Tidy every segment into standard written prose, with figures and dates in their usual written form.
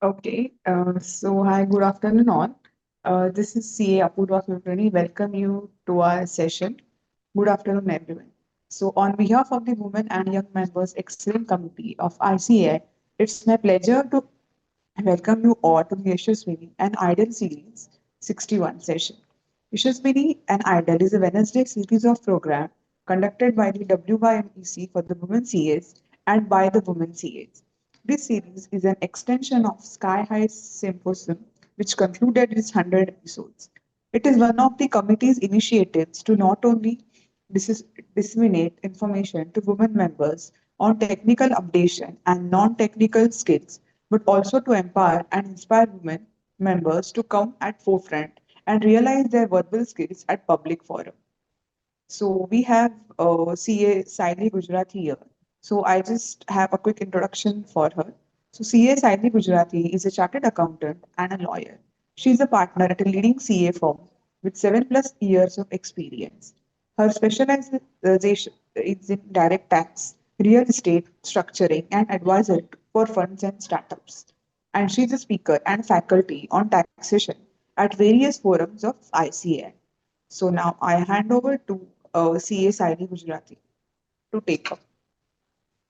Okay, hi, good afternoon all. This is CA Apurva Kulkarni. Welcome you to our session. Good afternoon, everyone. So, on behalf of the Women and Young Members Excellent Committee of ICA, it's my pleasure to welcome you all to the Yashaswini and Idol Series 61 session. Yashaswini and Idol is a Wednesday series of program conducted by the WYMEC for the Women CAs and by the Women CAs. This series is an extension of Sky High Symposium, which concluded its 100 episodes. It is one of the committee's initiatives to not only disseminate information to women members on technical updation and non-technical skills, but also to empower and inspire women members to come at forefront and realize their verbal skills at public forum. So we have CA Saili Gujarati here. So I just have a quick introduction for her. So CA Saili Gujarati is a chartered accountant and a lawyer. She is a partner at a leading CA firm with 7+ years of experience. Her specialization is in direct tax, real estate, structuring, and advisory for funds and startups. And she's a speaker and faculty on taxation at various forums of ICA. So now I hand over to CA Saini Gujarati to take up.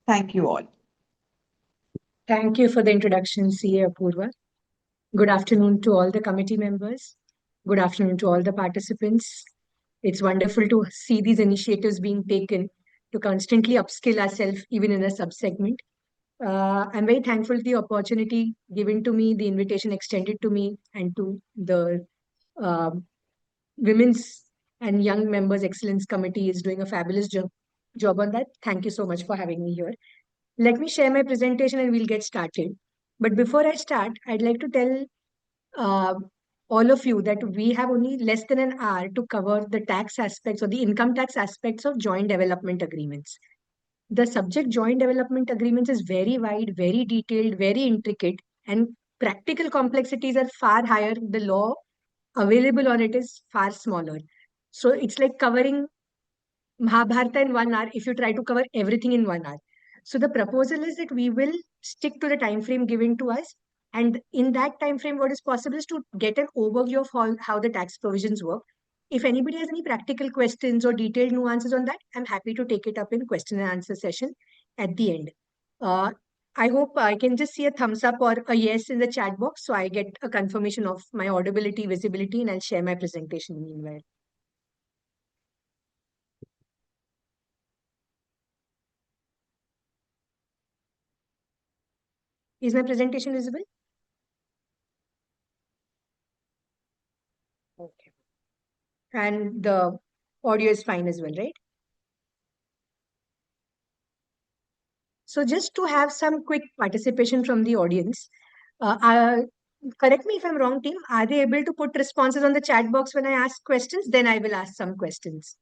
Thank you all. Thank you for the introduction, CA Apurva. Good afternoon to all the committee members. Good afternoon to all the participants. It's wonderful to see these initiatives being taken to constantly upskill ourselves, even in a subsegment. I'm very thankful for the opportunity given to me, the invitation extended to me, and to the uh, Women's and Young Members Excellence Committee is doing a fabulous job on that. Thank you so much for having me here. Let me share my presentation and we'll get started. But before I start, I'd like to tell uh, all of you that we have only less than an hour to cover the tax aspects or the income tax aspects of joint development agreements. The subject joint development agreements is very wide, very detailed, very intricate, and practical complexities are far higher. The law available on it is far smaller. So it's like covering Mahabharata in 1 hour if you try to cover everything in 1 hour. So the proposal is that we will stick to the time frame given to us. And in that time frame, what is possible is to get an overview of how the tax provisions work. If anybody has any practical questions or detailed nuances on that, I'm happy to take it up in question and answer session at the end. Uh, I hope I can just see a thumbs up or a yes in the chat box so I get a confirmation of my audibility, visibility, and I'll share my presentation meanwhile. Is my presentation visible? Okay. And the audio is fine as well, right? So just to have some quick participation from the audience, correct me if I'm wrong, team. Are they able to put responses on the chat box when I ask questions? Then I will ask some questions.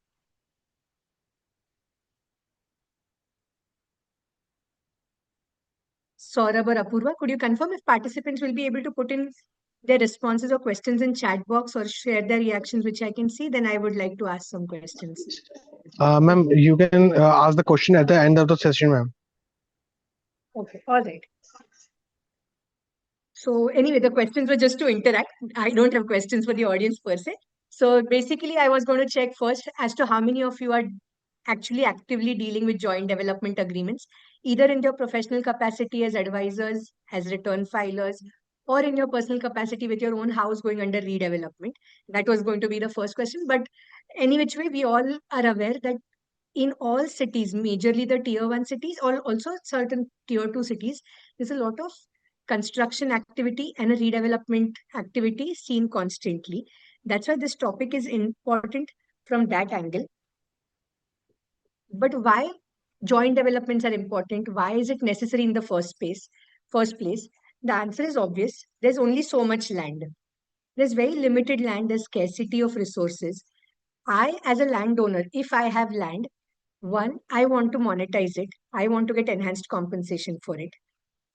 Saurabh or Apurva, could you confirm if participants will be able to put in their responses or questions in chat box or share their reactions, which I can see? Then I would like to ask some questions. Ma'am, you can ask the question at the end of the session, ma'am. Okay, all right. So anyway, the questions were just to interact. I don't have questions for the audience per se. So basically, I was going to check first as to how many of you are actually actively dealing with joint development agreements, either in your professional capacity as advisors, as return filers, or in your personal capacity with your own house going under redevelopment. That was going to be the first question. But any which way, we all are aware that in all cities, majorly the tier 1 cities, or also certain tier 2 cities, there's a lot of construction activity and a redevelopment activity seen constantly. That's why this topic is important from that angle. But why joint developments are important? Why is it necessary in the first place? The answer is obvious. There's only so much land. There's very limited land. There's scarcity of resources. I, as a landowner, if I have land, one, I want to monetize it. I want to get enhanced compensation for it.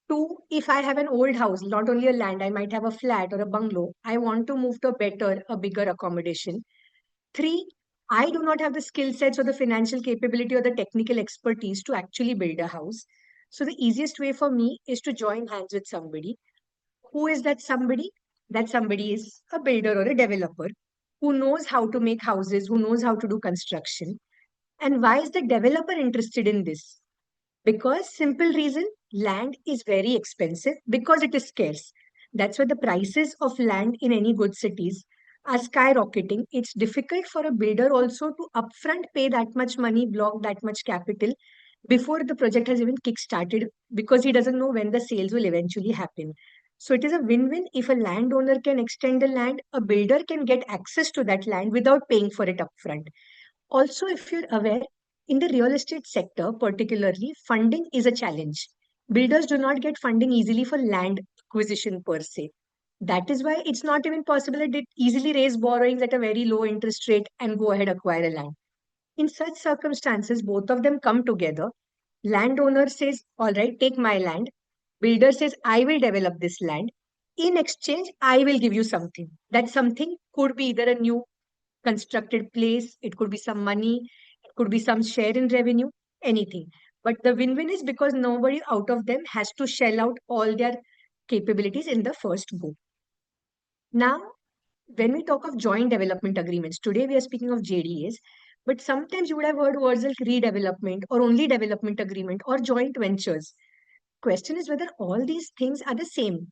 Two, if I have an old house, not only a land, I might have a flat or a bungalow. I want to move to a better, a bigger accommodation. Three, I do not have the skill sets or the financial capability or the technical expertise to actually build a house. So the easiest way for me is to join hands with somebody. Who is that somebody? That somebody is a builder or a developer who knows how to make houses, who knows how to do construction. And why is the developer interested in this? Because simple reason, land is very expensive because it is scarce. That's why the prices of land in any good cities are skyrocketing. It's difficult for a builder also to upfront pay that much money, block that much capital before the project has even kick-started, because he doesn't know when the sales will eventually happen. So it is a win-win. If a landowner can extend the land, a builder can get access to that land without paying for it upfront. Also, if you're aware, in the real estate sector, particularly, funding is a challenge. Builders do not get funding easily for land acquisition per se. That is why it's not even possible that they easily raise borrowings at a very low interest rate and go ahead acquire a land. In such circumstances, both of them come together. Landowner says, all right, take my land. Builder says, I will develop this land. In exchange, I will give you something. That something could be either a new constructed place, it could be some money, it could be some share in revenue, anything. But the win-win is because nobody out of them has to shell out all their capabilities in the first go. Now, when we talk of joint development agreements, today we are speaking of JDAs, but sometimes you would have heard words like redevelopment or only development agreement or joint ventures. Question is whether all these things are the same.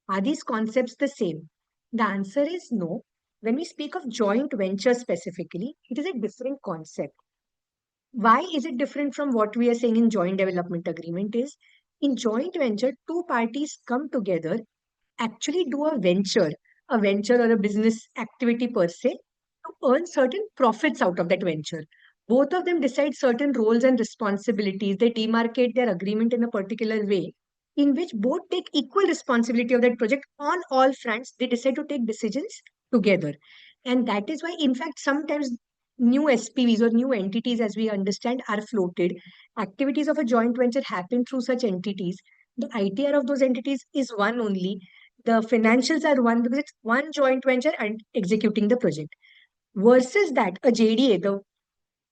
Are these concepts the same? The answer is no. When we speak of joint venture specifically, it is a different concept. Why is it different from what we are saying in joint development agreement is in joint venture, two parties come together, actually do a venture or a business activity per se, to earn certain profits out of that venture. Both of them decide certain roles and responsibilities. They demarcate their agreement in a particular way in which both take equal responsibility of that project on all fronts. They decide to take decisions together. And that is why, in fact, sometimes new SPVs or new entities, as we understand, are floated. Activities of a joint venture happen through such entities. The ITR of those entities is one only. The financials are one because it's one joint venture and executing the project. Versus that, a JDA, the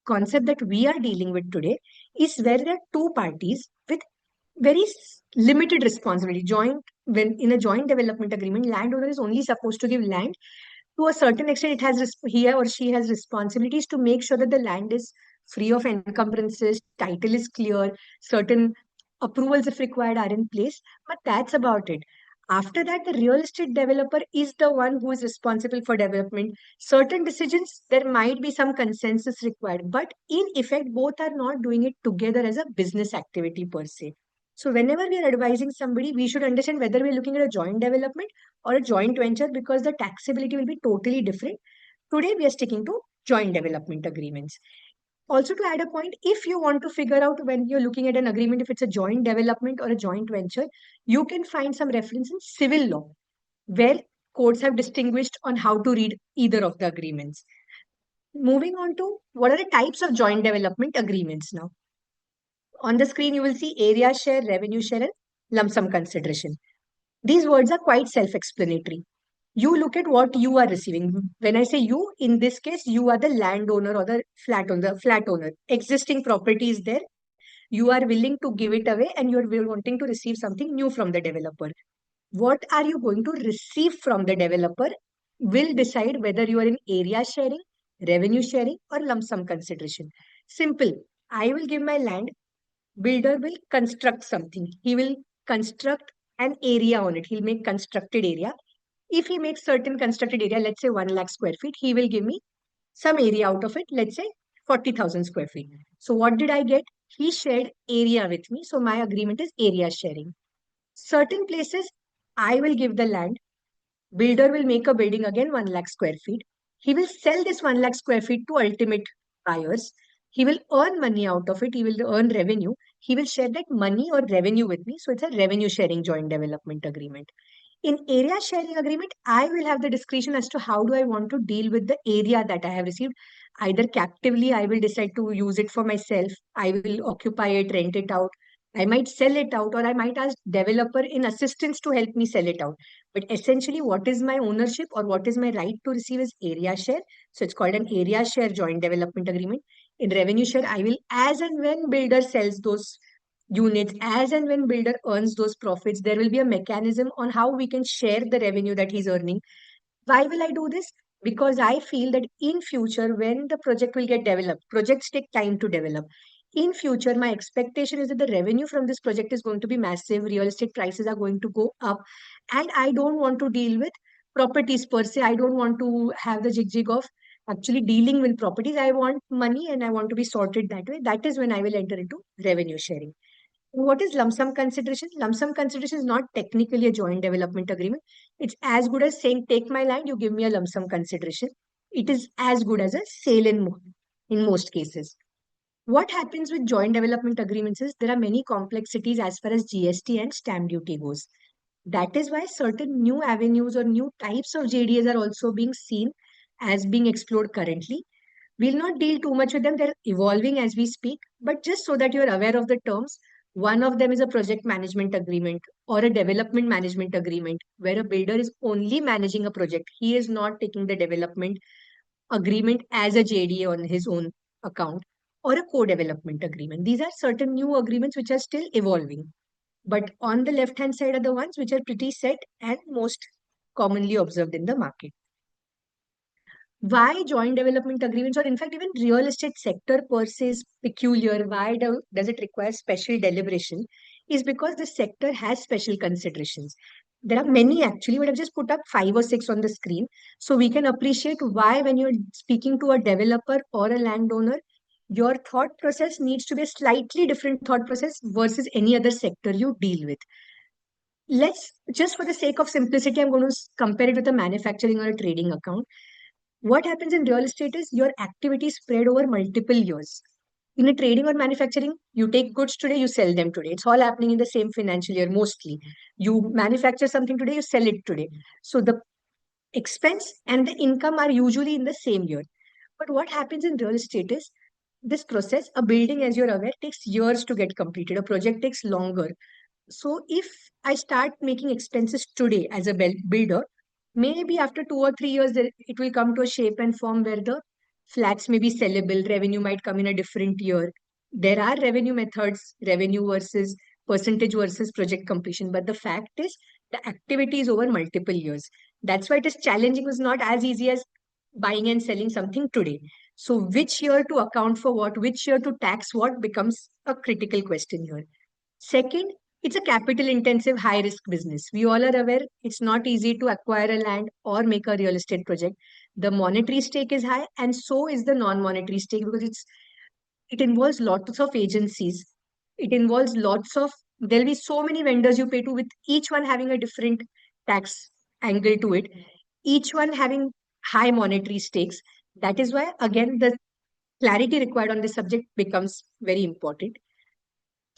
concept that we are dealing with today, is where there are two parties with very limited responsibility. Joint when in a joint development agreement, landowner is only supposed to give land to a certain extent. It has he or she has responsibilities to make sure that the land is free of encumbrances, title is clear, certain approvals if required are in place, but that's about it. After that, the real estate developer is the one who is responsible for development. Certain decisions, there might be some consensus required, but in effect, both are not doing it together as a business activity per se. So whenever we are advising somebody, we should understand whether we're looking at a joint development or a joint venture, because the taxability will be totally different. Today, we are sticking to joint development agreements. Also, to add a point, if you want to figure out when you're looking at an agreement, if it's a joint development or a joint venture, you can find some reference in civil law where courts have distinguished on how to read either of the agreements. Moving on to what are the types of joint development agreements now. On the screen, you will see area share, revenue share, and lump sum consideration. These words are quite self-explanatory. You look at what you are receiving. When I say you, in this case, you are the landowner or the flat owner. Existing property is there. You are willing to give it away and you are wanting to receive something new from the developer. What are you going to receive from the developer will decide whether you are in area sharing, revenue sharing, or lump sum consideration. Simple. I will give my land, builder will construct something. He will construct an area on it. He'll make constructed area. If he makes certain constructed area, let's say 1 lakh square feet, he will give me some area out of it, let's say 40,000 square feet. So what did I get? He shared area with me. So my agreement is area sharing. Certain places, I will give the land. Builder will make a building again 1 lakh square feet. He will sell this 1 lakh square feet to ultimate buyers. He will earn money out of it. He will earn revenue. He will share that money or revenue with me. So it's a revenue sharing joint development agreement. In area sharing agreement, I will have the discretion as to how do I want to deal with the area that I have received. Either captively, I will decide to use it for myself. I will occupy it, rent it out. I might sell it out, or I might ask developer in assistance to help me sell it out. But essentially, what is my ownership or what is my right to receive is area share. So it's called an area share joint development agreement. In revenue share, I will, as and when builder sells those units. As and when builder earns those profits, there will be a mechanism on how we can share the revenue that he's earning. Why will I do this? Because I feel that in future, when the project will get developed, projects take time to develop. In future, my expectation is that the revenue from this project is going to be massive. Real estate prices are going to go up, and I don't want to deal with properties per se. I don't want to have the jig of actually dealing with properties. I want money, and I want to be sorted that way. That is when I will enter into revenue sharing. What is lump sum consideration? Lump sum consideration is not technically a joint development agreement. It's as good as saying, take my land, you give me a lump sum consideration. It is as good as a sale in most cases. What happens with joint development agreements is there are many complexities as far as GST and stamp duty goes. That is why certain new avenues or new types of JDAs are also being seen as being explored currently. We'll not deal too much with them. They're evolving as we speak. But just so that you're aware of the terms, one of them is a project management agreement or a development management agreement where a builder is only managing a project. He is not taking the development agreement as a JDA on his own account, or a co-development agreement. These are certain new agreements which are still evolving. But on the left hand side are the ones which are pretty set and most commonly observed in the market. Why joint development agreements, or in fact even real estate sector per se, is peculiar? Why does it require special deliberation? Is because the sector has special considerations. There are many actually, but I've just put up 5 or 6 on the screen so we can appreciate why when you're speaking to a developer or a landowner, your thought process needs to be a slightly different thought process versus any other sector you deal with. Let's, just for the sake of simplicity, I'm going to compare it with a manufacturing or a trading account. What happens in real estate is your activity is spread over multiple years. In a trading or manufacturing, you take goods today, you sell them today. It's all happening in the same financial year mostly. You manufacture something today, you sell it today. So the expense and the income are usually in the same year. But what happens in real estate is this process, a building, as you're aware, takes years to get completed. A project takes longer. So if I start making expenses today as a builder, maybe after 2 or 3 years, it will come to a shape and form where the flats may be sellable, revenue might come in a different year. There are revenue methods, revenue versus percentage versus project completion. But the fact is, the activity is over multiple years. That's why it is challenging. It's not as easy as buying and selling something today. So, which year to account for what, which year to tax what becomes a critical question here. Second, it's a capital intensive, high risk business. We all are aware it's not easy to acquire a land or make a real estate project. The monetary stake is high, and so is the non monetary stake because it involves lots of agencies. It involves lots of, there'll be so many vendors you pay to, with each one having a different tax angle to it, each one having high monetary stakes. That is why, again, the clarity required on this subject becomes very important.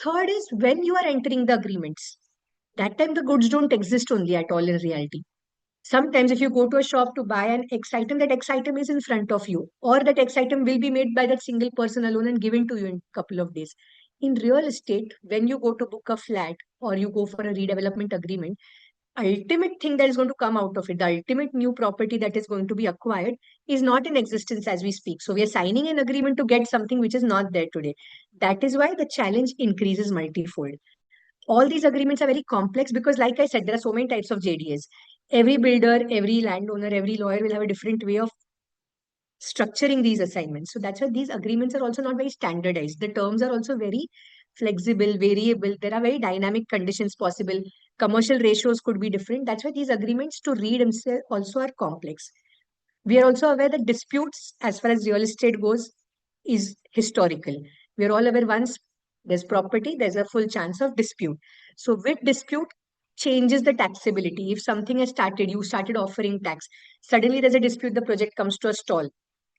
Third is when you are entering the agreements. That time the goods don't exist only at all in reality. Sometimes if you go to a shop to buy an X item, that X item is in front of you, or that X item will be made by that single person alone and given to you in a couple of days. In real estate, when you go to book a flat or you go for a redevelopment agreement, ultimate thing that is going to come out of it, the ultimate new property that is going to be acquired, is not in existence as we speak. So we are signing an agreement to get something which is not there today. That is why the challenge increases multifold. All these agreements are very complex because, like I said, there are so many types of JDAs. Every builder, every landowner, every lawyer will have a different way of structuring these assignments. So that's why these agreements are also not very standardized. The terms are also very flexible, variable. There are very dynamic conditions possible. Commercial ratios could be different. That's why these agreements to read themselves also are complex. We are also aware that disputes, as far as real estate goes, is historical. We are all aware once there's property, there's a full chance of dispute. So with dispute changes the taxability. If something has started, you started offering tax, suddenly there's a dispute, the project comes to a stall.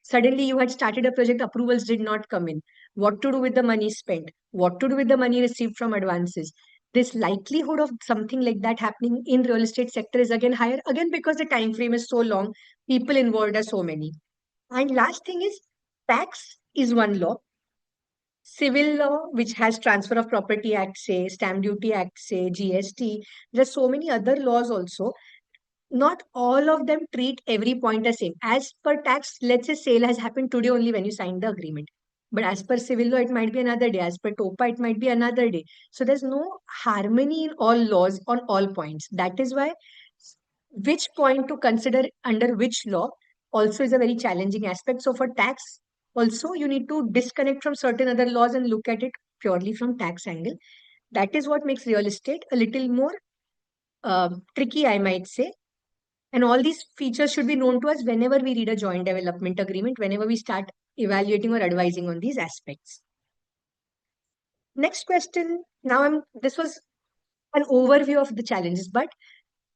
Suddenly you had started a project, approvals did not come in. What to do with the money spent? What to do with the money received from advances? This likelihood of something like that happening in real estate sector is again higher, again because the time frame is so long, people involved are so many. And last thing is, tax is one law. Civil law, which has Transfer of Property Act, say, Stamp Duty Act, say, GST. There are so many other laws also. Not all of them treat every point the same. As per tax, let's say sale has happened today only when you signed the agreement. But as per civil law, it might be another day. As per TOPA, it might be another day. So there's no harmony in all laws on all points. That is why which point to consider under which law also is a very challenging aspect. So for tax, also you need to disconnect from certain other laws and look at it purely from tax angle. That is what makes real estate a little more tricky, I might say. And all these features should be known to us whenever we read a joint development agreement, whenever we start evaluating or advising on these aspects. Next question. This was an overview of the challenges, but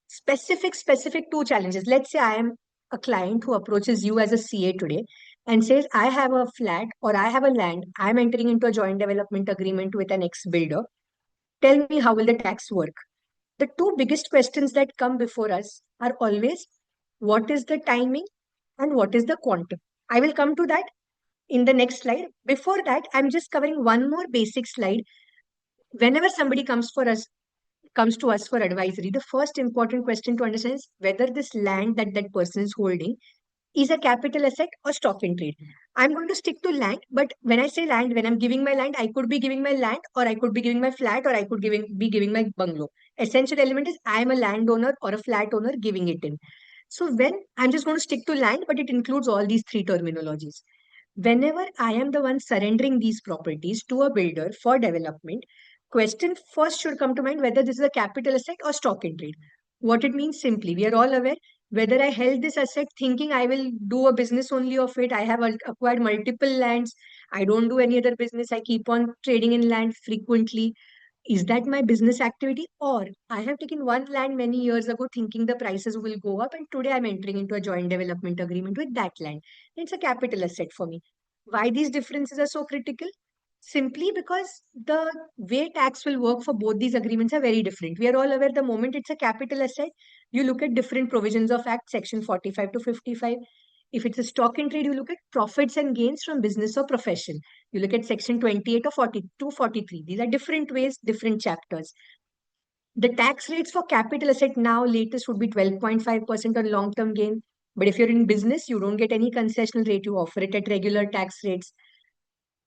specific two challenges. Let's say I am a client who approaches you as a CA today and says, I have a flat or I have a land. I'm entering into a joint development agreement with an ex builder. Tell me, how will the tax work? The two biggest questions that come before us are always, what is the timing and what is the quantum? I will come to that in the next slide. Before that, I'm just covering one more basic slide. Whenever somebody comes to us for advisory, the first important question to understand is whether this land that that person is holding is a capital asset or stock in trade. I'm going to stick to land, but when I say land, when I'm giving my land, I could be giving my land, or I could be giving my flat, or I could be giving my bungalow. Essential element is I am a landowner or a flat owner giving it in. So when I'm just going to stick to land, but it includes all these three terminologies. Whenever I am the one surrendering these properties to a builder for development, question first should come to mind whether this is a capital asset or stock in trade. What it means simply, we are all aware whether I held this asset thinking I will do a business only of it. I have acquired multiple lands. I don't do any other business. I keep on trading in land frequently. Is that my business activity? Or I have taken one land many years ago thinking the prices will go up, and today I'm entering into a joint development agreement with that land. It's a capital asset for me. Why these differences are so critical? Simply because the way tax will work for both these agreements are very different. We are all aware the moment it's a capital asset, you look at different provisions of Act, Section 45 to 55. If it's a stock in trade, you look at profits and gains from business or profession. You look at Section 28 or 42, 43. These are different ways, different chapters. The tax rates for capital asset now latest would be 12.5% on long-term gain. But if you're in business, you don't get any concessional rate. You offer it at regular tax rates.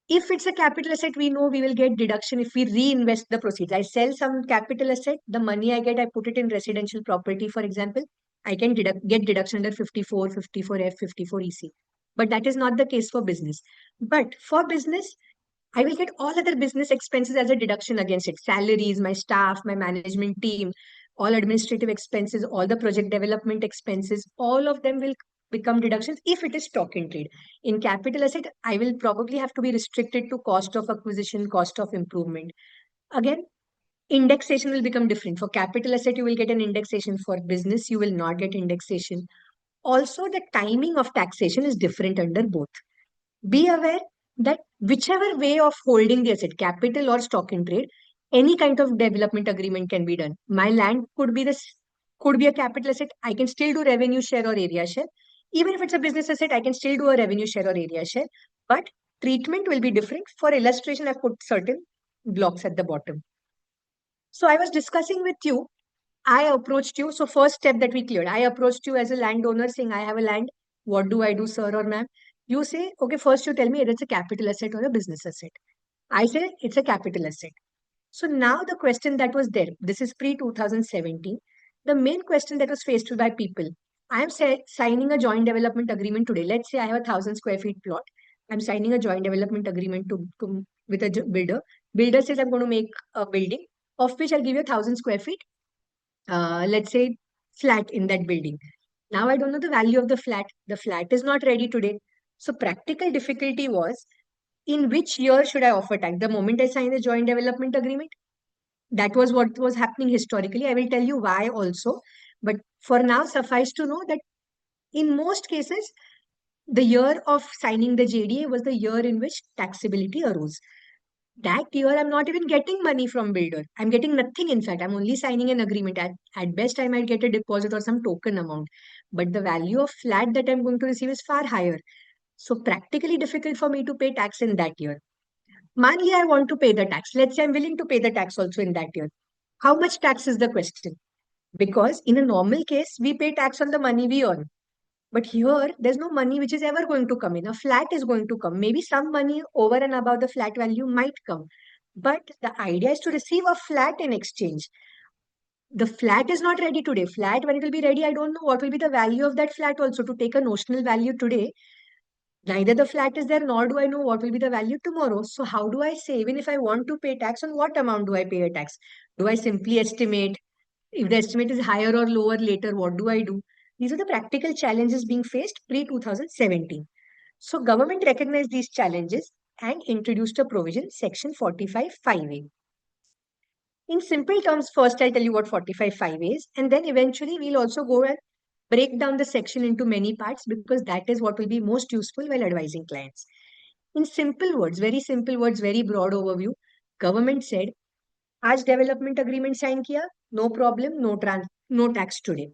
If it's a capital asset, we know we will get deduction if we reinvest the proceeds. I sell some capital asset, the money I get, I put it in residential property, for example. I can get deduction under 54, 54F, 54EC. But that is not the case for business. But for business, I will get all other business expenses as a deduction against it. Salaries, my staff, my management team, all administrative expenses, all the project development expenses, all of them will become deductions if it is stock in trade. In capital asset, I will probably have to be restricted to cost of acquisition, cost of improvement. Again, indexation will become different. For capital asset, you will get an indexation. For business, you will not get indexation. Also, the timing of taxation is different under both. Be aware that whichever way of holding the asset, capital or stock in trade, any kind of development agreement can be done. My land could be a capital asset. I can still do revenue share or area share. Even if it's a business asset, I can still do a revenue share or area share. But treatment will be different. For illustration, I've put certain blocks at the bottom. So I was discussing with you. I approached you. So first step that we cleared, I approached you as a landowner saying, I have a land. What do I do, sir or ma'am? You say, okay, first you tell me whether it's a capital asset or a business asset. I say it's a capital asset. So now the question that was there, this is pre-2017, the main question that was faced by people, I am signing a joint development agreement today. Let's say I have 1,000 square feet plot. I'm signing a joint development agreement with a builder. Builder says I'm going to make a building of which I'll give you 1,000 square feet, let's say flat in that building. Now I don't know the value of the flat. The flat is not ready today. So practical difficulty was, in which year should I offer tax? The moment I sign the joint development agreement, that was what was happening historically. I will tell you why also. But for now, suffice to know that in most cases, the year of signing the JDA was the year in which taxability arose. That year, I'm not even getting money from builder. I'm getting nothing. In fact, I'm only signing an agreement. At best, I might get a deposit or some token amount. But the value of flat that I'm going to receive is far higher. So practically difficult for me to pay tax in that year. Manli, I want to pay the tax. Let's say I'm willing to pay the tax also in that year. How much tax is the question? Because in a normal case, we pay tax on the money we earn. But here, there's no money which is ever going to come in. A flat is going to come. Maybe some money over and above the flat value might come. But the idea is to receive a flat in exchange. The flat is not ready today. Flat, when it will be ready, I don't know what will be the value of that flat also. To take a notional value today, neither the flat is there, nor do I know what will be the value tomorrow. So how do I say, even if I want to pay tax, on what amount do I pay a tax? Do I simply estimate? If the estimate is higher or lower later, what do I do? These are the practical challenges being faced pre-2017. So government recognized these challenges and introduced a provision, section 45(5)(a). In simple terms, first I'll tell you what 45(5)(a) is, and then eventually we'll also go and break down the section into many parts, because that is what will be most useful while advising clients. In simple words, very broad overview, government said, आज development agreement sign किया, no problem, no tax today.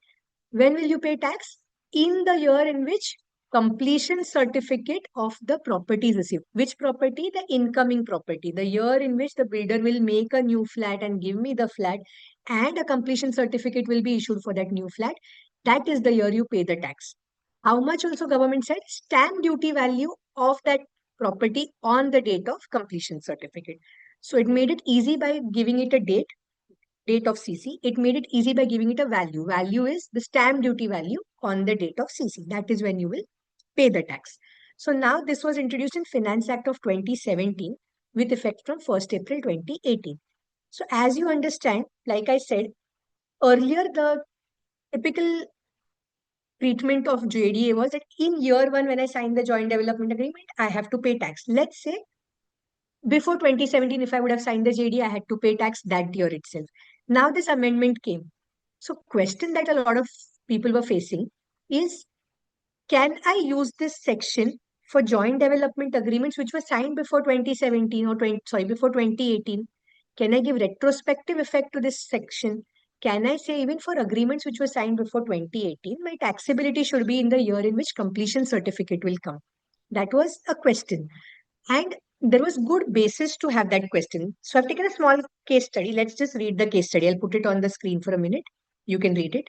When will you pay tax? In the year in which completion certificate of the property is received. Which property? The incoming property. The year in which the builder will make a new flat and give me the flat, and a completion certificate will be issued for that new flat. That is the year you pay the tax. How much also government said? Stamp duty value of that property on the date of completion certificate. So it made it easy by giving it a date of CC. It made it easy by giving it a value. Value is the stamp duty value on the date of CC. That is when you will pay the tax. So now this was introduced in Finance Act of 2017 with effect from 1st April 2018. So as you understand, like I said, earlier the typical treatment of JDA was that in year one, when I signed the joint development agreement, I have to pay tax. Let's say before 2017, if I would have signed the JD, I had to pay tax that year itself. Now this amendment came. So question that a lot of people were facing is, can I use this section for joint development agreements which were signed before 2017 or before 2018? Can I give retrospective effect to this section? Can I say even for agreements which were signed before 2018, my taxability should be in the year in which completion certificate will come? That was a question. And there was good basis to have that question. So I've taken a small case study. Let's just read the case study. I'll put it on the screen for a minute. You can read it.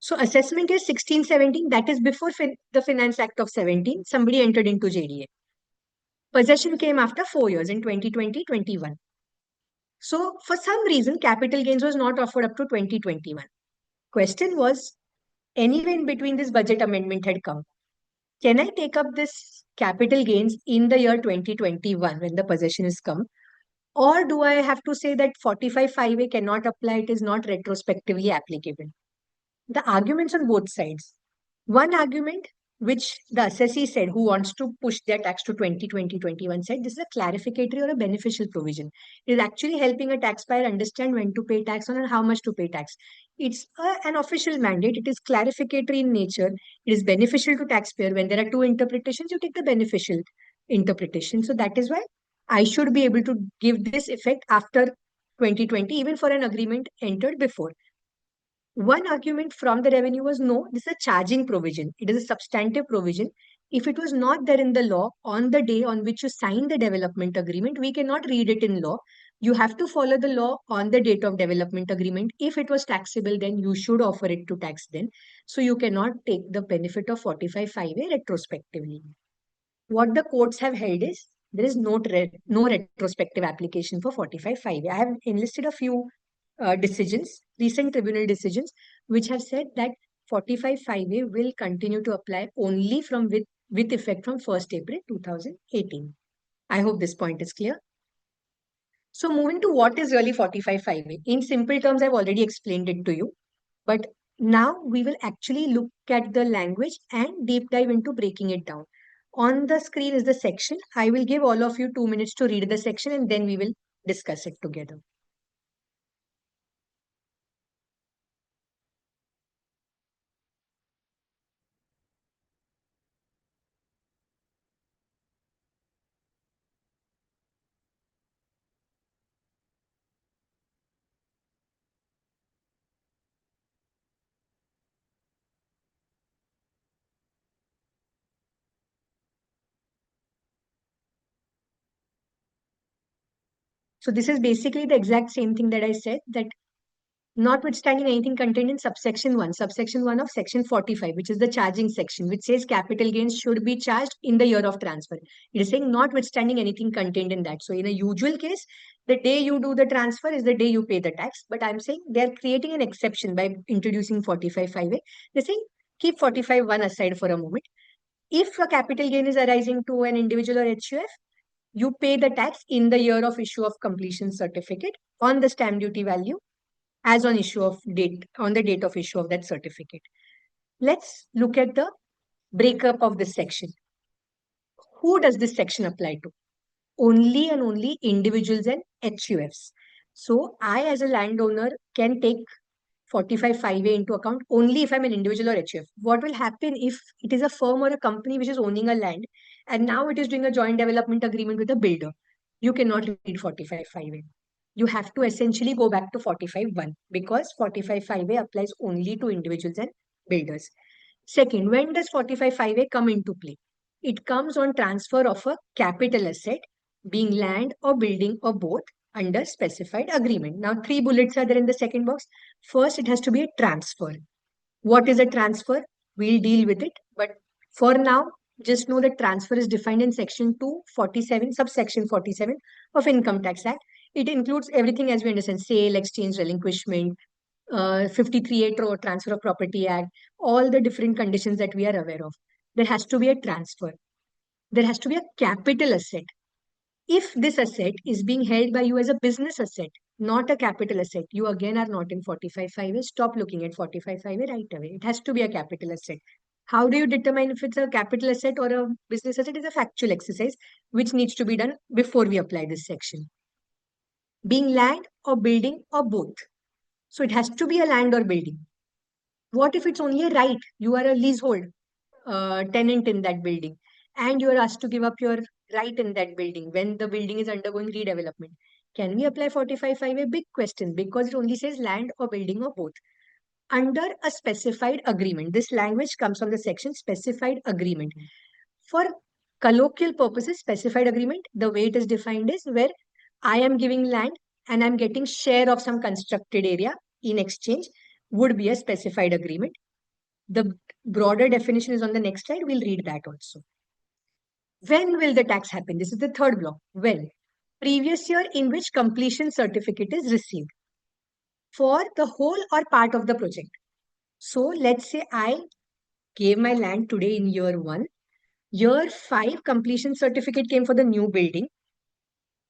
So assessment is 1617. That is before the Finance Act of 17. Somebody entered into JDA. Possession came after 4 years in 2020-21. So for some reason, capital gains was not offered up to 2021. Question was, anyway in between this budget amendment had come. Can I take up this capital gains in the year 2021 when the possession is come? Or do I have to say that 45(5)(a) cannot apply, it is not retrospectively applicable? The arguments on both sides. One argument, which the assessee said, who wants to push their tax to 2020-21, said this is a clarificatory or a beneficial provision. It is actually helping a taxpayer understand when to pay tax on and how much to pay tax. It's an official mandate. It is clarificatory in nature. It is beneficial to taxpayer. When there are two interpretations, you take the beneficial interpretation. So that is why I should be able to give this effect after 2020, even for an agreement entered before. One argument from the revenue was, no, this is a charging provision. It is a substantive provision. If it was not there in the law on the day on which you sign the development agreement, we cannot read it in law. You have to follow the law on the date of development agreement. If it was taxable, then you should offer it to tax then. So you cannot take the benefit of 45(5)(a) retrospectively. What the courts have held is there is no retrospective application for 45(5)(a). I have enlisted a few decisions, recent tribunal decisions, which have said that 45(5)(a) will continue to apply only with effect from 1st April 2018. I hope this point is clear. So moving to what is really 45(5)(a). In simple terms, I've already explained it to you. But now we will actually look at the language and deep dive into breaking it down. On the screen is the section. I will give all of you 2 minutes to read the section and then we will discuss it together. So this is basically the exact same thing that I said, that notwithstanding anything contained in subsection 1 of section 45, which is the charging section, which says capital gains should be charged in the year of transfer. It is saying notwithstanding anything contained in that. So in a usual case, the day you do the transfer is the day you pay the tax. But I'm saying they're creating an exception by introducing 45(5)(a). They're saying keep 45(1) aside for a moment. If a capital gain is arising to an individual or HUF, you pay the tax in the year of issue of completion certificate on the stamp duty value as on the date of issue of that certificate. Let's look at the breakup of this section. Who does this section apply to? Only and only individuals and HUFs. So I, as a landowner, can take 45(5)(a) into account only if I'm an individual or HUF. What will happen if it is a firm or a company which is owning a land and now it is doing a joint development agreement with a builder? You cannot read 45(5)(a). You have to essentially go back to 45(1) because 45(5)(a) applies only to individuals and builders. Second, when does 45(5)(a) come into play? It comes on transfer of a capital asset, being land or building or both, under specified agreement. Now, 3 bullets are there in the second box. First, it has to be a transfer. What is a transfer? We'll deal with it. But for now, just know that transfer is defined in section 247, subsection 47 of Income Tax Act. It includes everything as we understand: sale, exchange, relinquishment, 53(8) Transfer of Property Act, all the different conditions that we are aware of. There has to be a transfer. There has to be a capital asset. If this asset is being held by you as a business asset, not a capital asset, you again are not in 45(5)(a). Stop looking at 45(5)(a) right away. It has to be a capital asset. How do you determine if it's a capital asset or a business asset? Is a factual exercise which needs to be done before we apply this section. Being land or building or both. So it has to be a land or building. What if it's only a right? You are a leasehold tenant in that building and you are asked to give up your right in that building when the building is undergoing redevelopment. Can we apply 45(5)(a)? Big question, because it only says land or building or both. Under a specified agreement, this language comes from the section specified agreement. For colloquial purposes, specified agreement, the way it is defined is where I am giving land and I'm getting share of some constructed area in exchange would be a specified agreement. The broader definition is on the next slide. We'll read that also. When will the tax happen? This is the third block. When? Previous year in which completion certificate is received for the whole or part of the project. So let's say I gave my land today in year 1. Year 5 completion certificate came for the new building.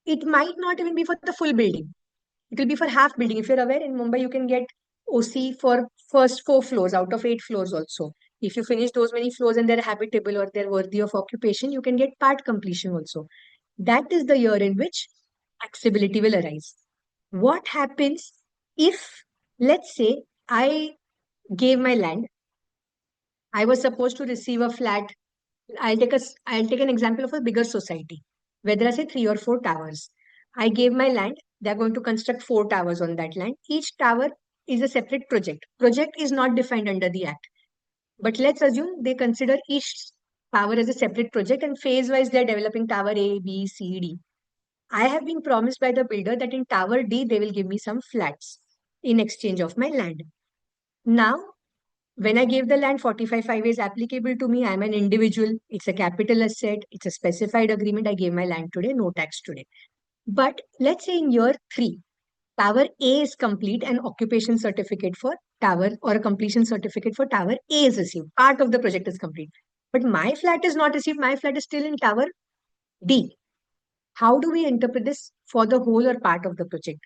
It might not even be for the full building. It will be for half building. If you're aware, in Mumbai, you can get OC for first 4 floors out of 8 floors also. If you finish those many floors and they're habitable or they're worthy of occupation, you can get part completion also. That is the year in which taxability will arise. What happens if, let's say, I gave my land, I was supposed to receive a flat. I'll take an example of a bigger society where there are, say, 3 or 4 towers. I gave my land. They're going to construct 4 towers on that land. Each tower is a separate project. Project is not defined under the act. But let's assume they consider each tower as a separate project and phase-wise they're developing tower A, B, C, D. I have been promised by the builder that in tower D, they will give me some flats in exchange of my land. Now, when I gave the land, 45(5)(a) is applicable to me. I'm an individual. It's a capital asset. It's a specified agreement. I gave my land today, no tax today. But let's say in year 3, tower A is complete and occupation certificate for tower or a completion certificate for tower A is received. Part of the project is complete. But my flat is not received. My flat is still in tower D. How do we interpret this for the whole or part of the project?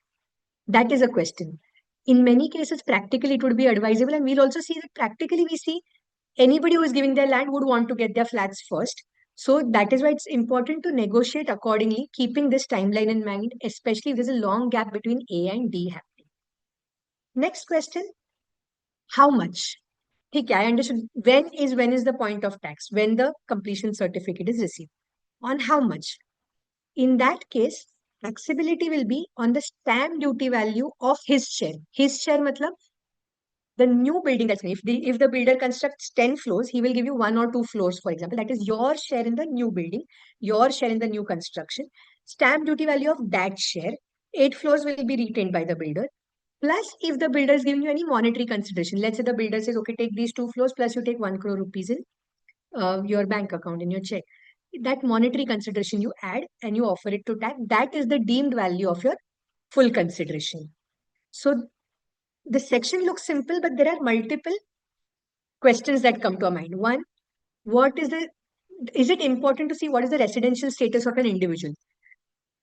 That is a question. In many cases, practically it would be advisable, and we'll also see that practically we see anybody who is giving their land would want to get their flats first. So that is why it's important to negotiate accordingly, keeping this timeline in mind, especially if there's a long gap between A and D happening. Next question, how much? Okay, I understood. When is the point of tax? When the completion certificate is received. On how much? In that case, taxability will be on the stamp duty value of his share. His share matlab the new building that's if the builder constructs 10 floors, he will give you 1 or 2 floors, for example. That is your share in the new building, your share in the new construction. Stamp duty value of that share 8 floors will be retained by the builder. Plus, if the builder is giving you any monetary consideration, let's say the builder says, okay, take these 2 floors, plus you take 1 crore rupees in your bank account, in your check. That monetary consideration you add and you offer it to tax, that is the deemed value of your full consideration. So the section looks simple, but there are multiple questions that come to our mind. One, is it important to see what is the residential status of an individual?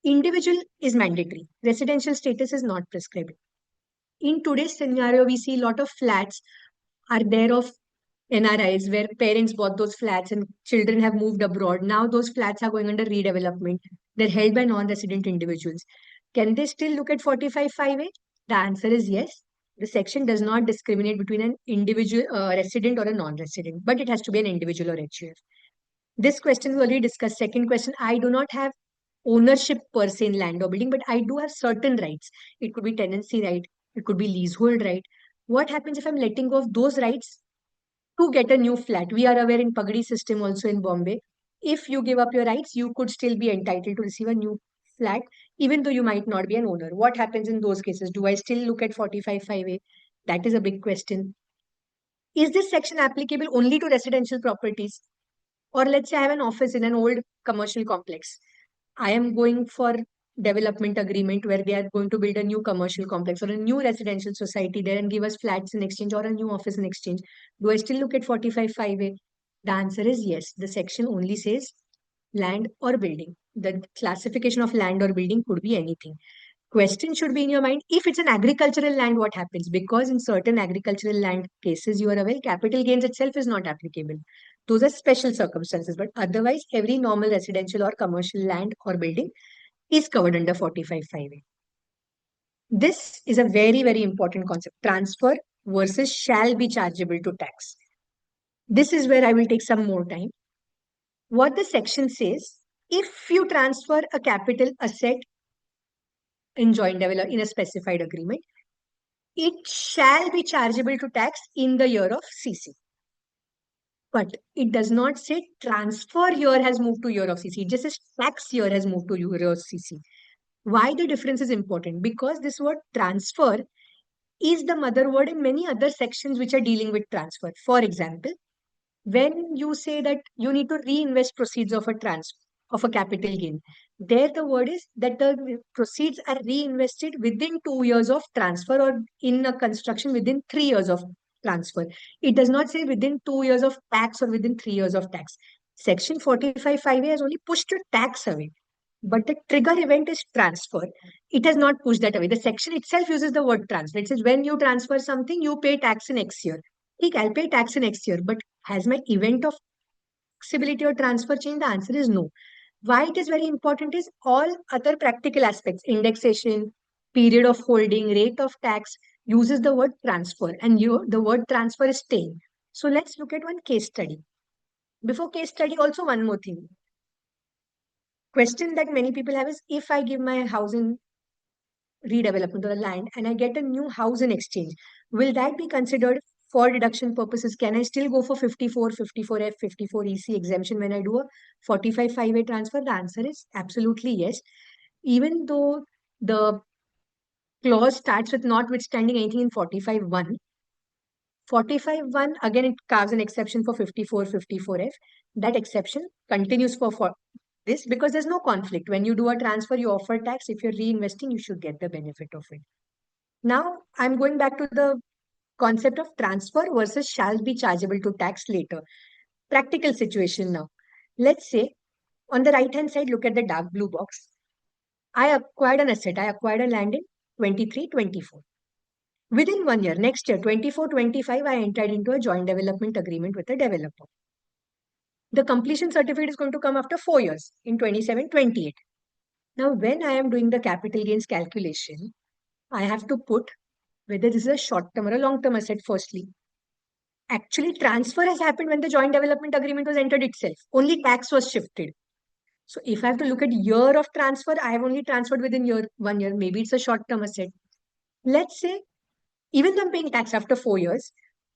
Individual is mandatory. Residential status is not prescribed. In today's scenario, we see a lot of flats are there of NRIs where parents bought those flats and children have moved abroad. Now those flats are going under redevelopment. They're held by non-resident individuals. Can they still look at 45(5)(a)? The answer is yes. The section does not discriminate between an individual resident or a non-resident, but it has to be an individual or HUF. This question we already discussed. Second question, I do not have ownership per se in land or building, but I do have certain rights. It could be tenancy right, it could be leasehold right. What happens if I'm letting go of those rights to get a new flat? We are aware in Pagdi system also in Bombay, if you give up your rights, you could still be entitled to receive a new flat, even though you might not be an owner. What happens in those cases? Do I still look at 45(5)(a)? That is a big question. Is this section applicable only to residential properties? Or let's say I have an office in an old commercial complex. I am going for development agreement where they are going to build a new commercial complex or a new residential society there and give us flats in exchange or a new office in exchange. Do I still look at 45(5)(a)? The answer is yes. The section only says land or building. The classification of land or building could be anything. Question should be in your mind, if it's an agricultural land, what happens? Because in certain agricultural land cases, you are aware, capital gains itself is not applicable. Those are special circumstances, but otherwise, every normal residential or commercial land or building is covered under 45(5)(a). This is a very, very important concept. Transfer versus shall be chargeable to tax. This is where I will take some more time. What the section says, if you transfer a capital asset in joint development in a specified agreement, it shall be chargeable to tax in the year of CC. But it does not say transfer year has moved to year of CC. It just says tax year has moved to year of CC. Why the difference is important? Because this word transfer is the mother word in many other sections which are dealing with transfer. For example, when you say that you need to reinvest proceeds of a capital gain, there the word is that the proceeds are reinvested within 2 years of transfer or in a construction within 3 years of transfer. It does not say within 2 years of tax or within 3 years of tax. Section 45(5)(a) has only pushed your tax away, but the trigger event is transfer. It has not pushed that away. The section itself uses the word transfer. It says when you transfer something, you pay tax in X year. I'll pay tax in next year, but has my event of taxability or transfer changed? The answer is no. Why it is very important is all other practical aspects, indexation, period of holding, rate of tax, uses the word transfer, and the word transfer is staying. So let's look at one case study. Before case study, also one more thing. Question that many people have is, if I give my house in redevelopment of the land and I get a new house in exchange, will that be considered for deduction purposes? Can I still go for 54, 54F, 54EC exemption when I do a 45(5)(a) transfer? The answer is absolutely yes. Even though the clause starts with notwithstanding anything in 45(1), 45(1) again it carves an exception for 54, 54F. That exception continues for this because there's no conflict. When you do a transfer, you offer tax. If you're reinvesting, you should get the benefit of it. Now, I'm going back to the concept of transfer versus shall be chargeable to tax later. Practical situation now. Let's say on the right hand side, look at the dark blue box. I acquired an asset. I acquired a land in 23-24. Within 1 year, next year, 24-25, I entered into a joint development agreement with a developer. The completion certificate is going to come after 4 years in 27-28. Now, when I am doing the capital gains calculation, I have to put whether this is a short-term or a long-term asset firstly. Actually, transfer has happened when the joint development agreement was entered itself. Only tax was shifted. So if I have to look at year of transfer, I have only transferred within 1 year. Maybe it's a short-term asset. Let's say, even though I'm paying tax after 4 years,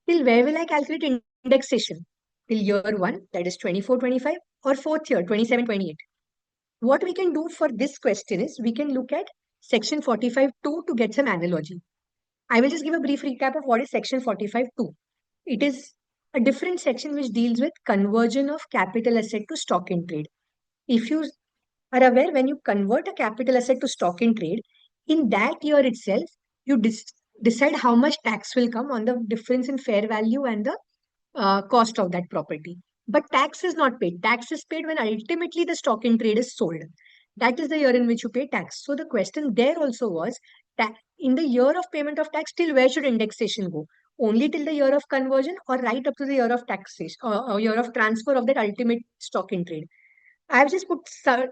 till where will I calculate indexation? Till year 1, that is 24-25, or 4th year, 27-28. What we can do for this question is, we can look at Section 45.2 to get some analogy. I will just give a brief recap of what is Section 45.2. It is a different section which deals with conversion of capital asset to stock in trade. If you are aware, when you convert a capital asset to stock in trade, in that year itself, you decide how much tax will come on the difference in fair value and the cost of that property. But tax is not paid. Tax is paid when ultimately the stock in trade is sold. That is the year in which you pay tax. So the question there also was, in the year of payment of tax, till where should indexation go? Only till the year of conversion, or right up to the year of taxation or year of transfer of that ultimate stock in trade? I have just put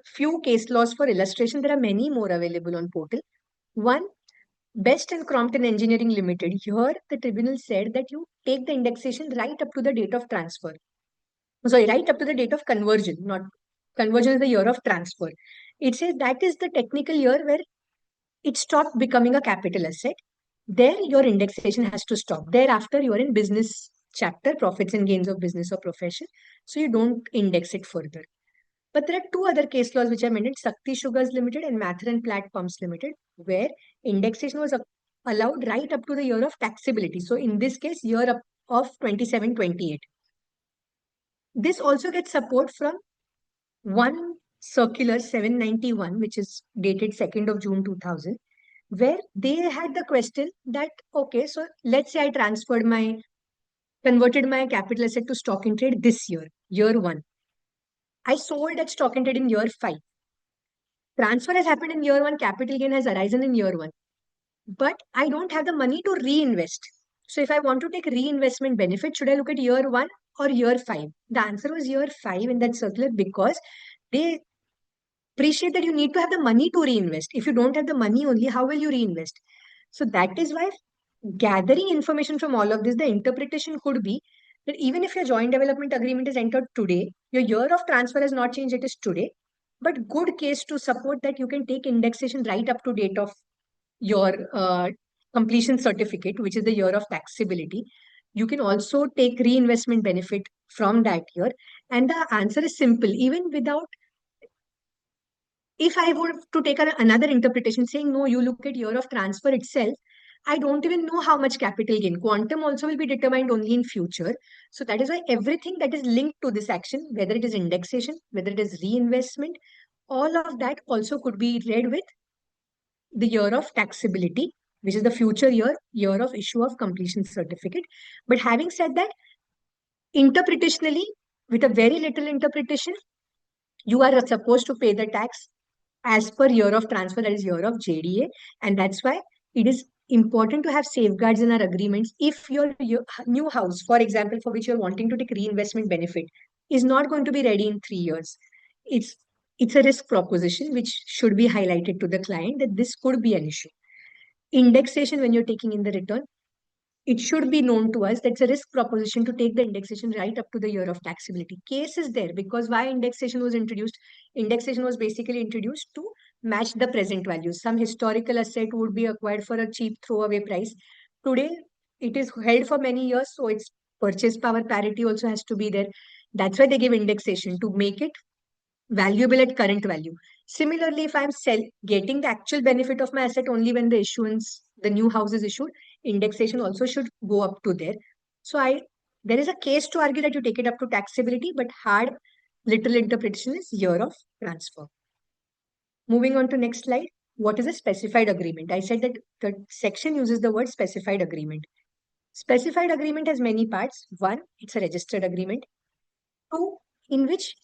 few case laws for illustration. There are many more available on portal. One, Best and Crompton Engineering Limited. Here, the tribunal said that you take the indexation right up to the date of transfer. Sorry, right up to the date of conversion. Not conversion is the year of transfer. It says that is the technical year where it stopped becoming a capital asset. There, your indexation has to stop. Thereafter, you are in business chapter, profits and gains of business or profession. So you don't index it further. But there are two other case laws which I mentioned, Sakti Sugars Limited and Mather and Platt Pumps Limited, where indexation was allowed right up to the year of taxability. So in this case, year up of 27-28. This also gets support from one circular 791, which is dated 2nd of June 2000, where they had the question that, okay, so let's say I converted my capital asset to stock in trade this year one. I sold that stock in trade in year 5. Transfer has happened in year 1, capital gain has arisen in year 1. But I don't have the money to reinvest. So if I want to take reinvestment benefit, should I look at year 1 or year 5? The answer was year 5 in that circular, because they appreciate that you need to have the money to reinvest. If you don't have the money only, how will you reinvest? So that is why, gathering information from all of this, the interpretation could be that even if your joint development agreement is entered today, your year of transfer has not changed, it is today. But good case to support that you can take indexation right up to date of your completion certificate, which is the year of taxability. You can also take reinvestment benefit from that year. And the answer is simple. Even without, if I were to take another interpretation saying, no, you look at year of transfer itself, I don't even know how much capital gain. Quantum also will be determined only in future. So that is why everything that is linked to this action, whether it is indexation, whether it is reinvestment, all of that also could be read with the year of taxability, which is the future year of issue of completion certificate. But having said that, interpretationally, with a very little interpretation, you are supposed to pay the tax as per year of transfer, that is year of JDA. And that's why it is important to have safeguards in our agreements. If your new house, for example, for which you're wanting to take reinvestment benefit, is not going to be ready in 3 years, it's it's a risk proposition which should be highlighted to the client that this could be an issue. Indexation, when you're taking in the return, it should be known to us that's a risk proposition to take the indexation right up to the year of taxability. Case is there because why indexation was introduced? Indexation was basically introduced to match the present values. Some historical asset would be acquired for a cheap throwaway price. Today, it is held for many years, so its purchase power parity also has to be there. That's why they give indexation, to make it valuable at current value. Similarly, if I'm getting the actual benefit of my asset only when the new house is issued, indexation also should go up to there. So there is a case to argue that you take it up to taxability, but hard little interpretation is year of transfer. Moving on to next slide. What is a specified agreement? I said that the section uses the word specified agreement. Specified agreement has many parts. One, it's a registered agreement. Two, in which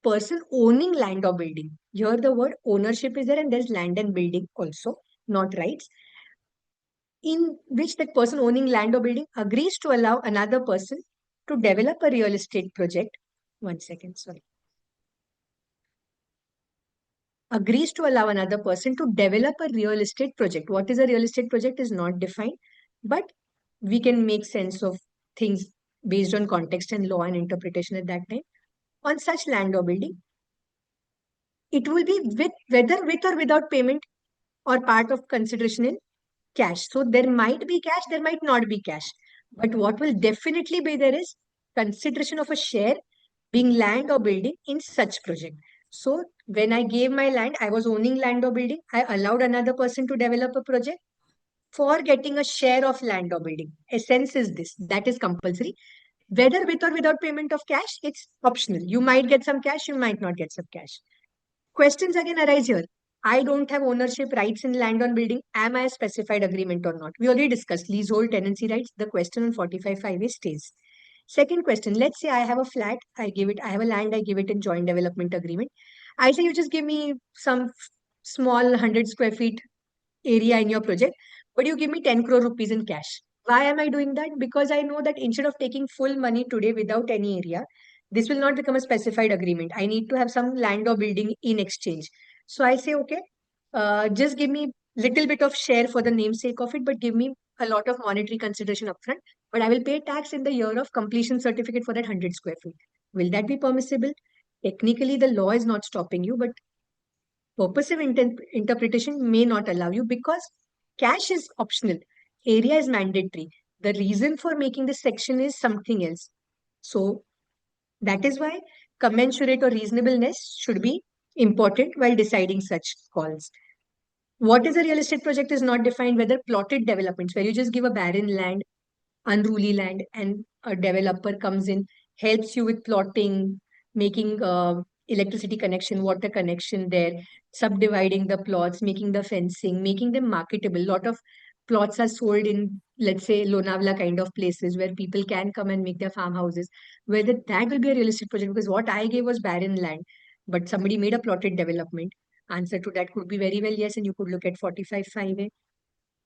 person owning land or building. Here the word ownership is there and there's land and building also, not rights. In which that person owning land or building agrees to allow another person to develop a real estate project. 1 second, sorry. Agrees to allow another person to develop a real estate project. What is a real estate project is not defined, but we can make sense of things based on context and law and interpretation at that time. On such land or building, it will be whether with or without payment or part of consideration in cash. So there might be cash, there might not be cash. But what will definitely be there is consideration of a share being land or building in such project. So when I gave my land, I was owning land or building. I allowed another person to develop a project for getting a share of land or building. Essence is this, that is compulsory. Whether with or without payment of cash, it's optional. You might get some cash, you might not get some cash. Questions again arise here. I don't have ownership rights in land on building. Am I a specified agreement or not? We already discussed leasehold tenancy rights. The question on 45(5) stays. Second question, let's say I have a flat, I have a land, I give it in joint development agreement. I say you just give me some small 100 square feet area in your project, but you give me 10 crore rupees in cash. Why am I doing that? Because I know that instead of taking full money today without any area, this will not become a specified agreement. I need to have some land or building in exchange. So I say, okay, just give me little bit of share for the namesake of it, but give me a lot of monetary consideration upfront. But I will pay tax in the year of completion certificate for that 100 square feet. Will that be permissible? Technically, the law is not stopping you, but purposive interpretation may not allow you because cash is optional, area is mandatory. The reason for making this section is something else. So that is why commensurate or reasonableness should be important while deciding such calls. What is a real estate project is not defined, whether plotted developments, where you just give a barren land, unruly land, and a developer comes in, helps you with plotting, making electricity connection, water connection there, subdividing the plots, making the fencing, making them marketable. Lot of plots are sold in, let's say, Lonavala kind of places where people can come and make their farmhouses. Whether that will be a real estate project, because what I gave was barren land, but somebody made a plotted development. Answer to that could be very well yes, and you could look at 45(5)(a).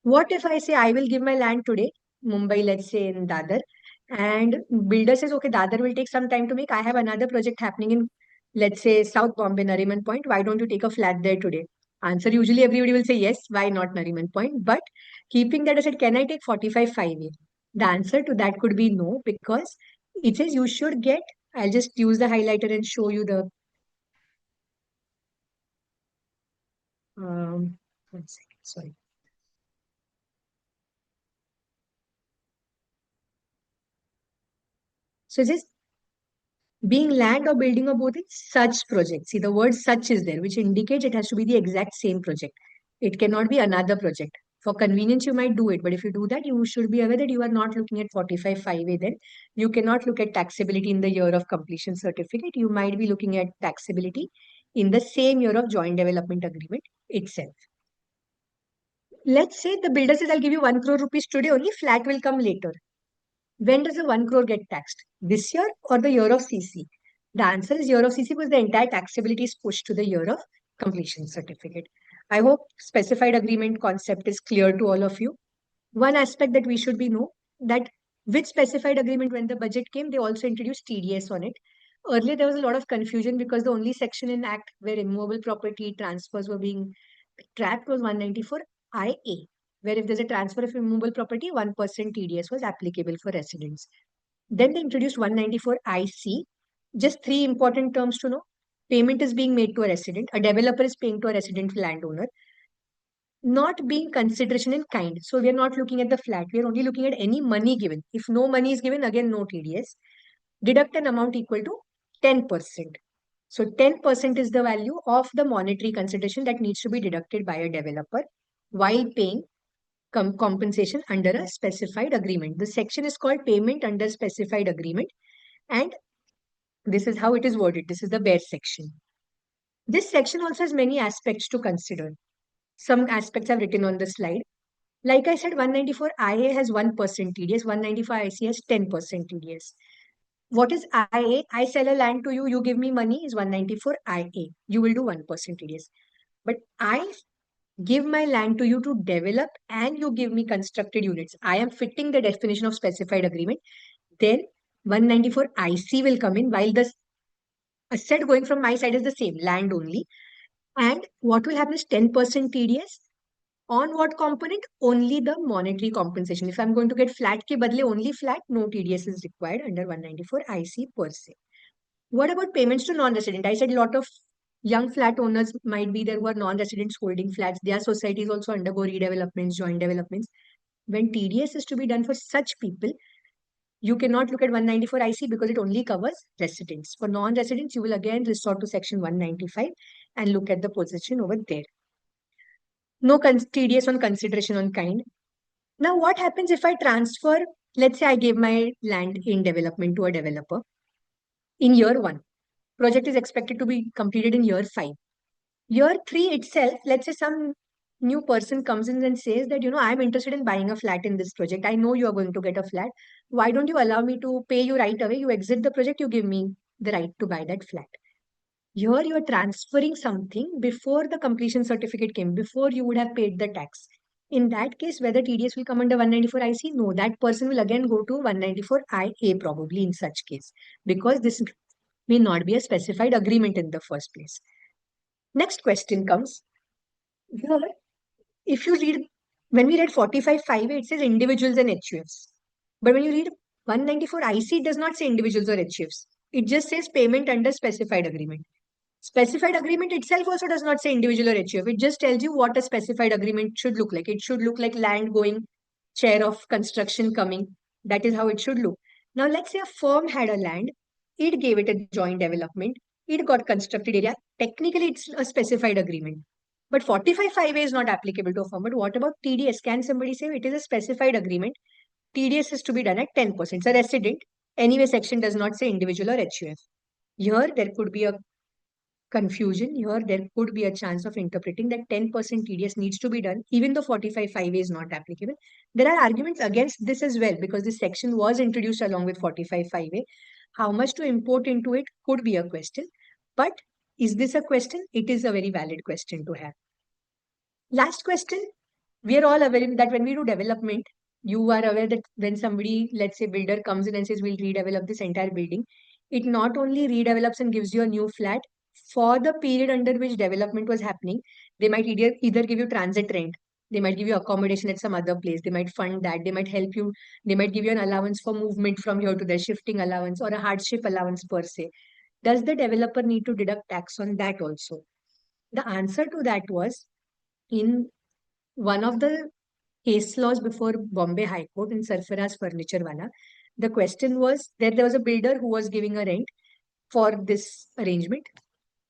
What if I say I will give my land today, Mumbai, let's say in Dadar, and builder says, okay, Dadar will take some time to make. I have another project happening in, let's say, South Bombay, Nariman Point. Why don't you take a flat there today? Answer usually everybody will say yes. Why not Nariman Point? But keeping that aside, can I take 45(5)(a)? The answer to that could be no, because it says you should get. I'll just use the highlighter and show you the. One second, sorry. So it says being land or building or both in such projects. See, the word such is there, which indicates it has to be the exact same project. It cannot be another project. For convenience, you might do it, but if you do that, you should be aware that you are not looking at 45(5)(a) then. You cannot look at taxability in the year of completion certificate. You might be looking at taxability in the same year of joint development agreement itself. Let's say the builder says, I'll give you 1 crore rupees today, only flat will come later. When does the 1 crore get taxed? This year or the year of CC? The answer is year of CC because the entire taxability is pushed to the year of completion certificate. I hope specified agreement concept is clear to all of you. One aspect that we should be know that with specified agreement, when the budget came, they also introduced TDS on it. Earlier, there was a lot of confusion because the only section in Act where immovable property transfers were being tracked was 194 IA, where if there's a transfer of immovable property, 1% TDS was applicable for residents. Then they introduced 194 IC. Just three important terms to know. Payment is being made to a resident. A developer is paying to a resident landowner. Not being consideration in kind. So we are not looking at the flat. We are only looking at any money given. If no money is given, again, no TDS. Deduct an amount equal to 10%. So 10% is the value of the monetary consideration that needs to be deducted by a developer while paying compensation under a specified agreement. The section is called payment under specified agreement, and this is how it is worded. This is the bare section. This section also has many aspects to consider. Some aspects I've written on the slide. Like I said, 194 IA has 1% TDS, 195 IC has 10% TDS. What is IA? I sell a land to you, you give me money is 194 IA. You will do 1% TDS. But I give my land to you to develop and you give me constructed units. I am fitting the definition of specified agreement. Then 194 IC will come in while the asset going from my side is the same, land only. And what will happen is 10% TDS. On what component? Only the monetary compensation. If I'm going to get flat ke badle only flat, no TDS is required under 194 IC per se. What about payments to non-resident? I said a lot of young flat owners might be there who are non-residents holding flats. Their societies also undergo redevelopments, joint developments. When TDS is to be done for such people, You cannot look at 194 IC because it only covers residents. For non-residents, you will again resort to section 195 and look at the position over there. No TDS on consideration on kind. Now, what happens if I transfer, let's say I gave my land in development to a developer in year 1. Project is expected to be completed in year 5. Year 3 itself, let's say some new person comes in and says that, I'm interested in buying a flat in this project. I know you are going to get a flat. Why don't you allow me to pay you right away? You exit the project, you give me the right to buy that flat. Here you are transferring something before the completion certificate came, before you would have paid the tax. In that case, whether TDS will come under 194 IC, no, that person will again go to 194 IA probably in such case, because this may not be a specified agreement in the first place. Next question comes here. If you read, when we read 45.5, it says individuals and HUFs. But when you read 194 IC, it does not say individuals or HUFs. It just says payment under specified agreement. Specified agreement itself also does not say individual or HUF. It just tells you what a specified agreement should look like. It should look like land going, share of construction coming. That is how it should look. Now, let's say a firm had a land. It gave it a joint development. It got constructed area. Technically, it's a specified agreement. But 45.5A is not applicable to a firm. But what about TDS? Can somebody say it is a specified agreement? TDS is to be done at 10%. It's a resident. Anyway, section does not say individual or HUF. Here, there could be a confusion. Here, there could be a chance of interpreting that 10% TDS needs to be done, even though 45.5A is not applicable. There are arguments against this as well, because this section was introduced along with 45.5A. How much to import into it could be a question. But is this a question? It is a very valid question to have. Last question. We are all aware that when we do development, you are aware that when somebody, let's say builder comes in and says, we'll redevelop this entire building, it not only redevelops and gives you a new flat, for the period under which development was happening, they might either give you transit rent, they might give you accommodation at some other place, they might fund that, they might help you, they might give you an allowance for movement from here to there, shifting allowance or a hardship allowance per se. Does the developer need to deduct tax on that also? The answer to that was, in one of the case laws before Bombay High Court in Sarfaraz Furniture Wala, the question was that there was a builder who was giving a rent for this arrangement.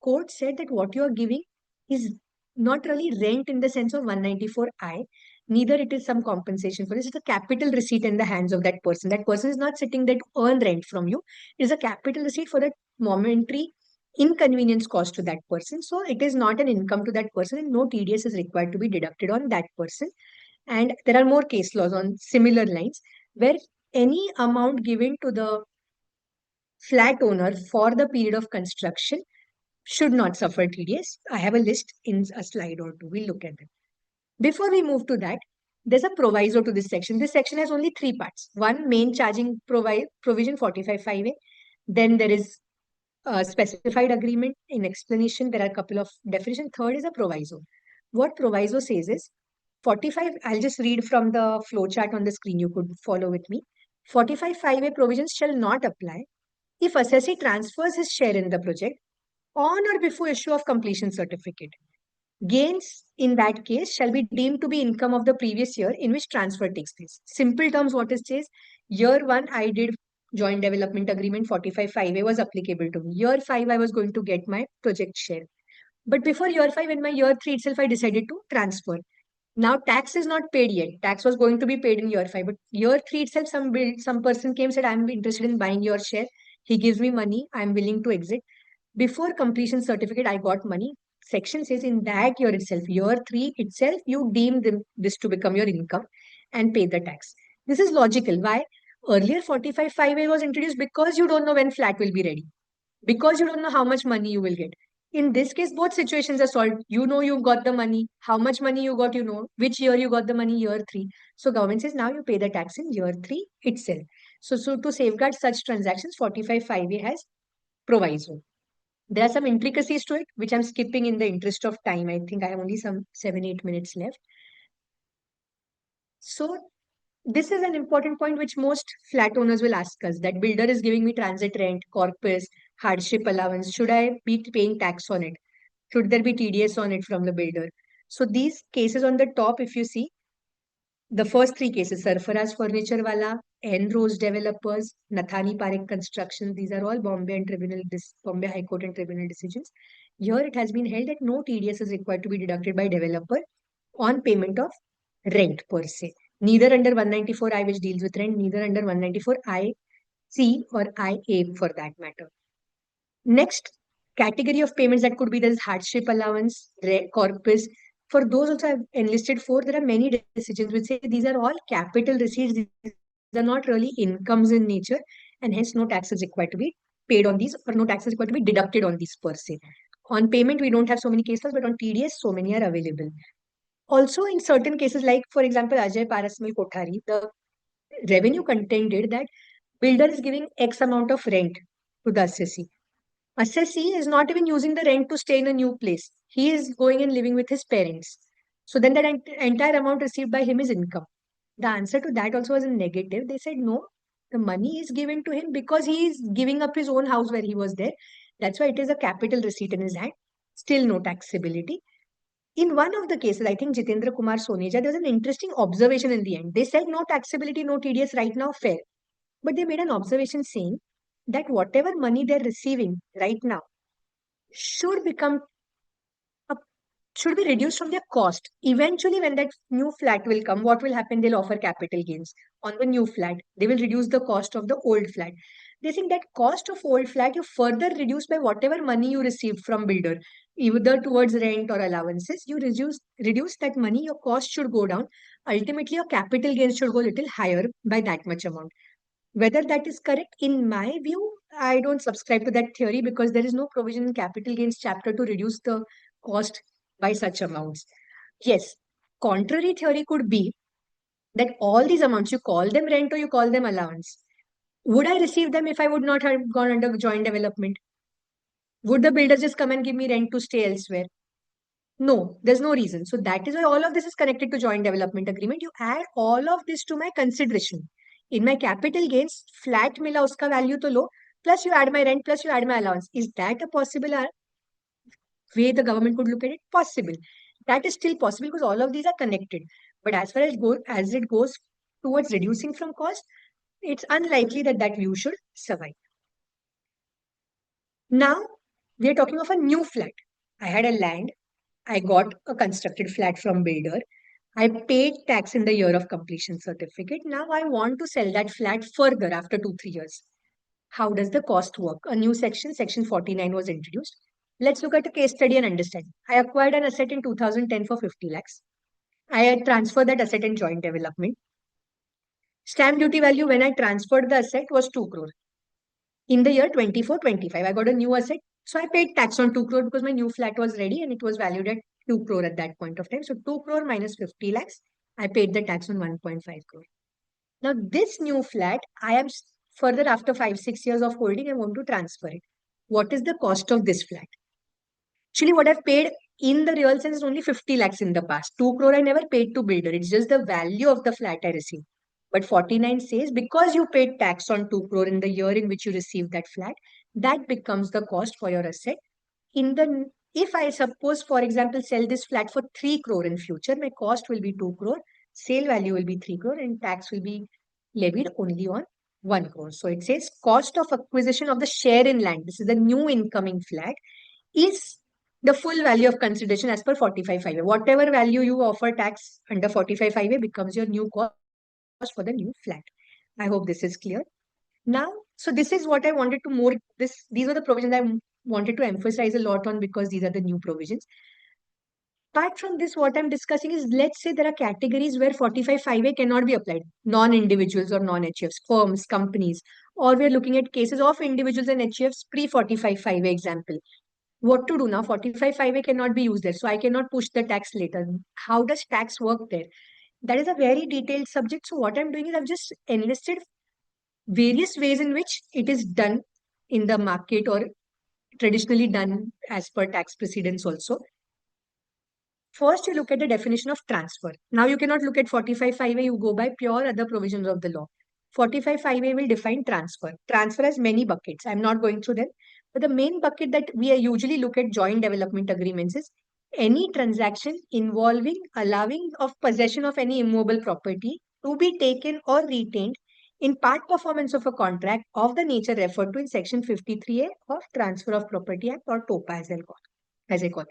Court said that what you are giving is not really rent in the sense of 194I, neither it is some compensation for this. It's a capital receipt in the hands of that person. That person is not sitting there to earn rent from you. It is a capital receipt for that momentary inconvenience cost to that person. So it is not an income to that person, and no TDS is required to be deducted on that person. And there are more case laws on similar lines where any amount given to the flat owner for the period of construction should not suffer TDS. I have a list in a slide or two. We'll look at them. Before we move to that, there's a proviso to this section. This section has only 3 parts. One, main charging provision 45.5A. Then there is a specified agreement. In explanation, there are a couple of definitions. Third is a proviso. What proviso says is 45, I'll just read from the flow chart on the screen. You could follow with me. 45.5A provisions shall not apply if assessee transfers his share in the project on or before issue of completion certificate. Gains in that case shall be deemed to be income of the previous year in which transfer takes place. Simple terms, what it says, year 1, I did joint development agreement, 45.5A was applicable to me. Year 5, I was going to get my project share. But before year 5, in my year 3 itself, I decided to transfer. Now tax is not paid yet. Tax was going to be paid in year 5, but year 3 itself, some person came, said, I'm interested in buying your share. He gives me money. I'm willing to exit. Before completion certificate, I got money. Section says in that year itself, year 3 itself, you deem this to become your income and pay the tax. This is logical. Why? Earlier 45.5A was introduced because you don't know when flat will be ready, because you don't know how much money you will get. In this case, both situations are solved. You know you got the money. How much money you got, you know. Which year you got the money, year 3. So government says now you pay the tax in year 3 itself. So to safeguard such transactions, 45.5A has proviso. There are some intricacies to it, which I'm skipping in the interest of time. I think I have only some 7-8 minutes left. So this is an important point which most flat owners will ask us, that builder is giving me transit rent, corpus, hardship allowance. Should I be paying tax on it? Should there be TDS on it from the builder? So these cases on the top, if you see, The first three cases, Sarfaraz Furniture Wala, N Rose Developers, Nathani Parekh Construction, these are all Bombay High Court and Tribunal decisions. Here it has been held that no TDS is required to be deducted by developer on payment of rent per se. Neither under 194I, which deals with rent, neither under 194IC or IA for that matter. Next category of payments that could be, there is hardship allowance, corpus. For those also I've enlisted for, there are many decisions which say these are all capital receipts. These are not really incomes in nature, and hence no tax is required to be paid on these, or no tax is required to be deducted on these per se. On payment, we don't have so many cases, but on TDS, so many are available. Also, in certain cases, like for example, Ajay Parasmal Kothari, the revenue contended that builder is giving X amount of rent to the assessee. Assessee is not even using the rent to stay in a new place. He is going and living with his parents. So then that entire amount received by him is income. The answer to that also was a negative. They said no, the money is given to him because he is giving up his own house where he was there. That's why it is a capital receipt in his hand. Still no taxability. In one of the cases, I think Jitendra Kumar Soneja, there was an interesting observation in the end. They said no taxability, no TDS right now, fair. But they made an observation saying that whatever money they're receiving right now should become should be reduced from their cost. Eventually, when that new flat will come, what will happen? They'll offer capital gains on the new flat. They will reduce the cost of the old flat. They think that cost of old flat you further reduce by whatever money you received from builder, either towards rent or allowances. You reduce that money. Your cost should go down. Ultimately, your capital gains should go a little higher by that much amount. Whether that is correct, in my view, I don't subscribe to that theory because there is no provision in capital gains chapter to reduce the cost by such amounts. Yes, contrary theory could be that all these amounts, you call them rent or you call them allowance. Would I receive them if I would not have gone under joint development? Would the builder just come and give me rent to stay elsewhere? No, there's no reason. So that is why all of this is connected to joint development agreement. You add all of this to my consideration. In my capital gains, flat mila uska value to low, plus you add my rent, plus you add my allowance. Is that a possible way the government could look at it? Possible. That is still possible because all of these are connected. But as far as it goes towards reducing from cost, it's unlikely that that view should survive. Now we are talking of a new flat. I had a land. I got a constructed flat from builder. I paid tax in the year of completion certificate. Now I want to sell that flat further after 2-3 years. How does the cost work? A new section 49 was introduced. Let's look at a case study and understand. I acquired an asset in 2010 for 50 lakhs. I had transferred that asset in joint development. Stamp duty value when I transferred the asset was 2 crore. In the year 24-25, I got a new asset. So I paid tax on 2 crore because my new flat was ready and it was valued at 2 crore at that point of time. So 2 crore minus 50 lakhs, I paid the tax on 1.5 crore. Now this new flat, I am further after 5-6 years of holding, I want to transfer it. What is the cost of this flat? Actually, what I've paid in the real sense is only 50 lakhs in the past. 2 crore I never paid to builder. It's just the value of the flat I received. But 49 says because you paid tax on 2 crore in the year in which you received that flat, that becomes the cost for your asset. If I suppose, for example, sell this flat for 3 crore in future, my cost will be 2 crore, sale value will be 3 crore, and tax will be levied only on 1 crore. So it says cost of acquisition of the share in land. This is the new incoming flat is the full value of consideration as per 45(5)(a). Whatever value you offer tax under 45(5)(a) becomes your new cost for the new flat. I hope this is clear. Now, so this is what I wanted to these are the provisions I wanted to emphasize a lot on because these are the new provisions. Apart from this, what I'm discussing is, let's say there are categories where 45(5)(a) cannot be applied. Non-individuals or non-HFs, firms, companies, or we're looking at cases of individuals and HFs pre-45(5)(a) example. What to do now? 45(5)(a) cannot be used there. So I cannot push the tax later. How does tax work there? That is a very detailed subject. So what I'm doing is I've just enlisted various ways in which it is done in the market or traditionally done as per tax precedents also. First, you look at the definition of transfer. Now you cannot look at 45(5)(a), you go by pure other provisions of the law. 45(5)(a) will define transfer. Transfer has many buckets. I'm not going through them. But the main bucket that we usually look at joint development agreements is any transaction involving allowing of possession of any immobile property to be taken or retained in part performance of a contract of the nature referred to in section 53A of Transfer of Property Act, or TOPA as I call it.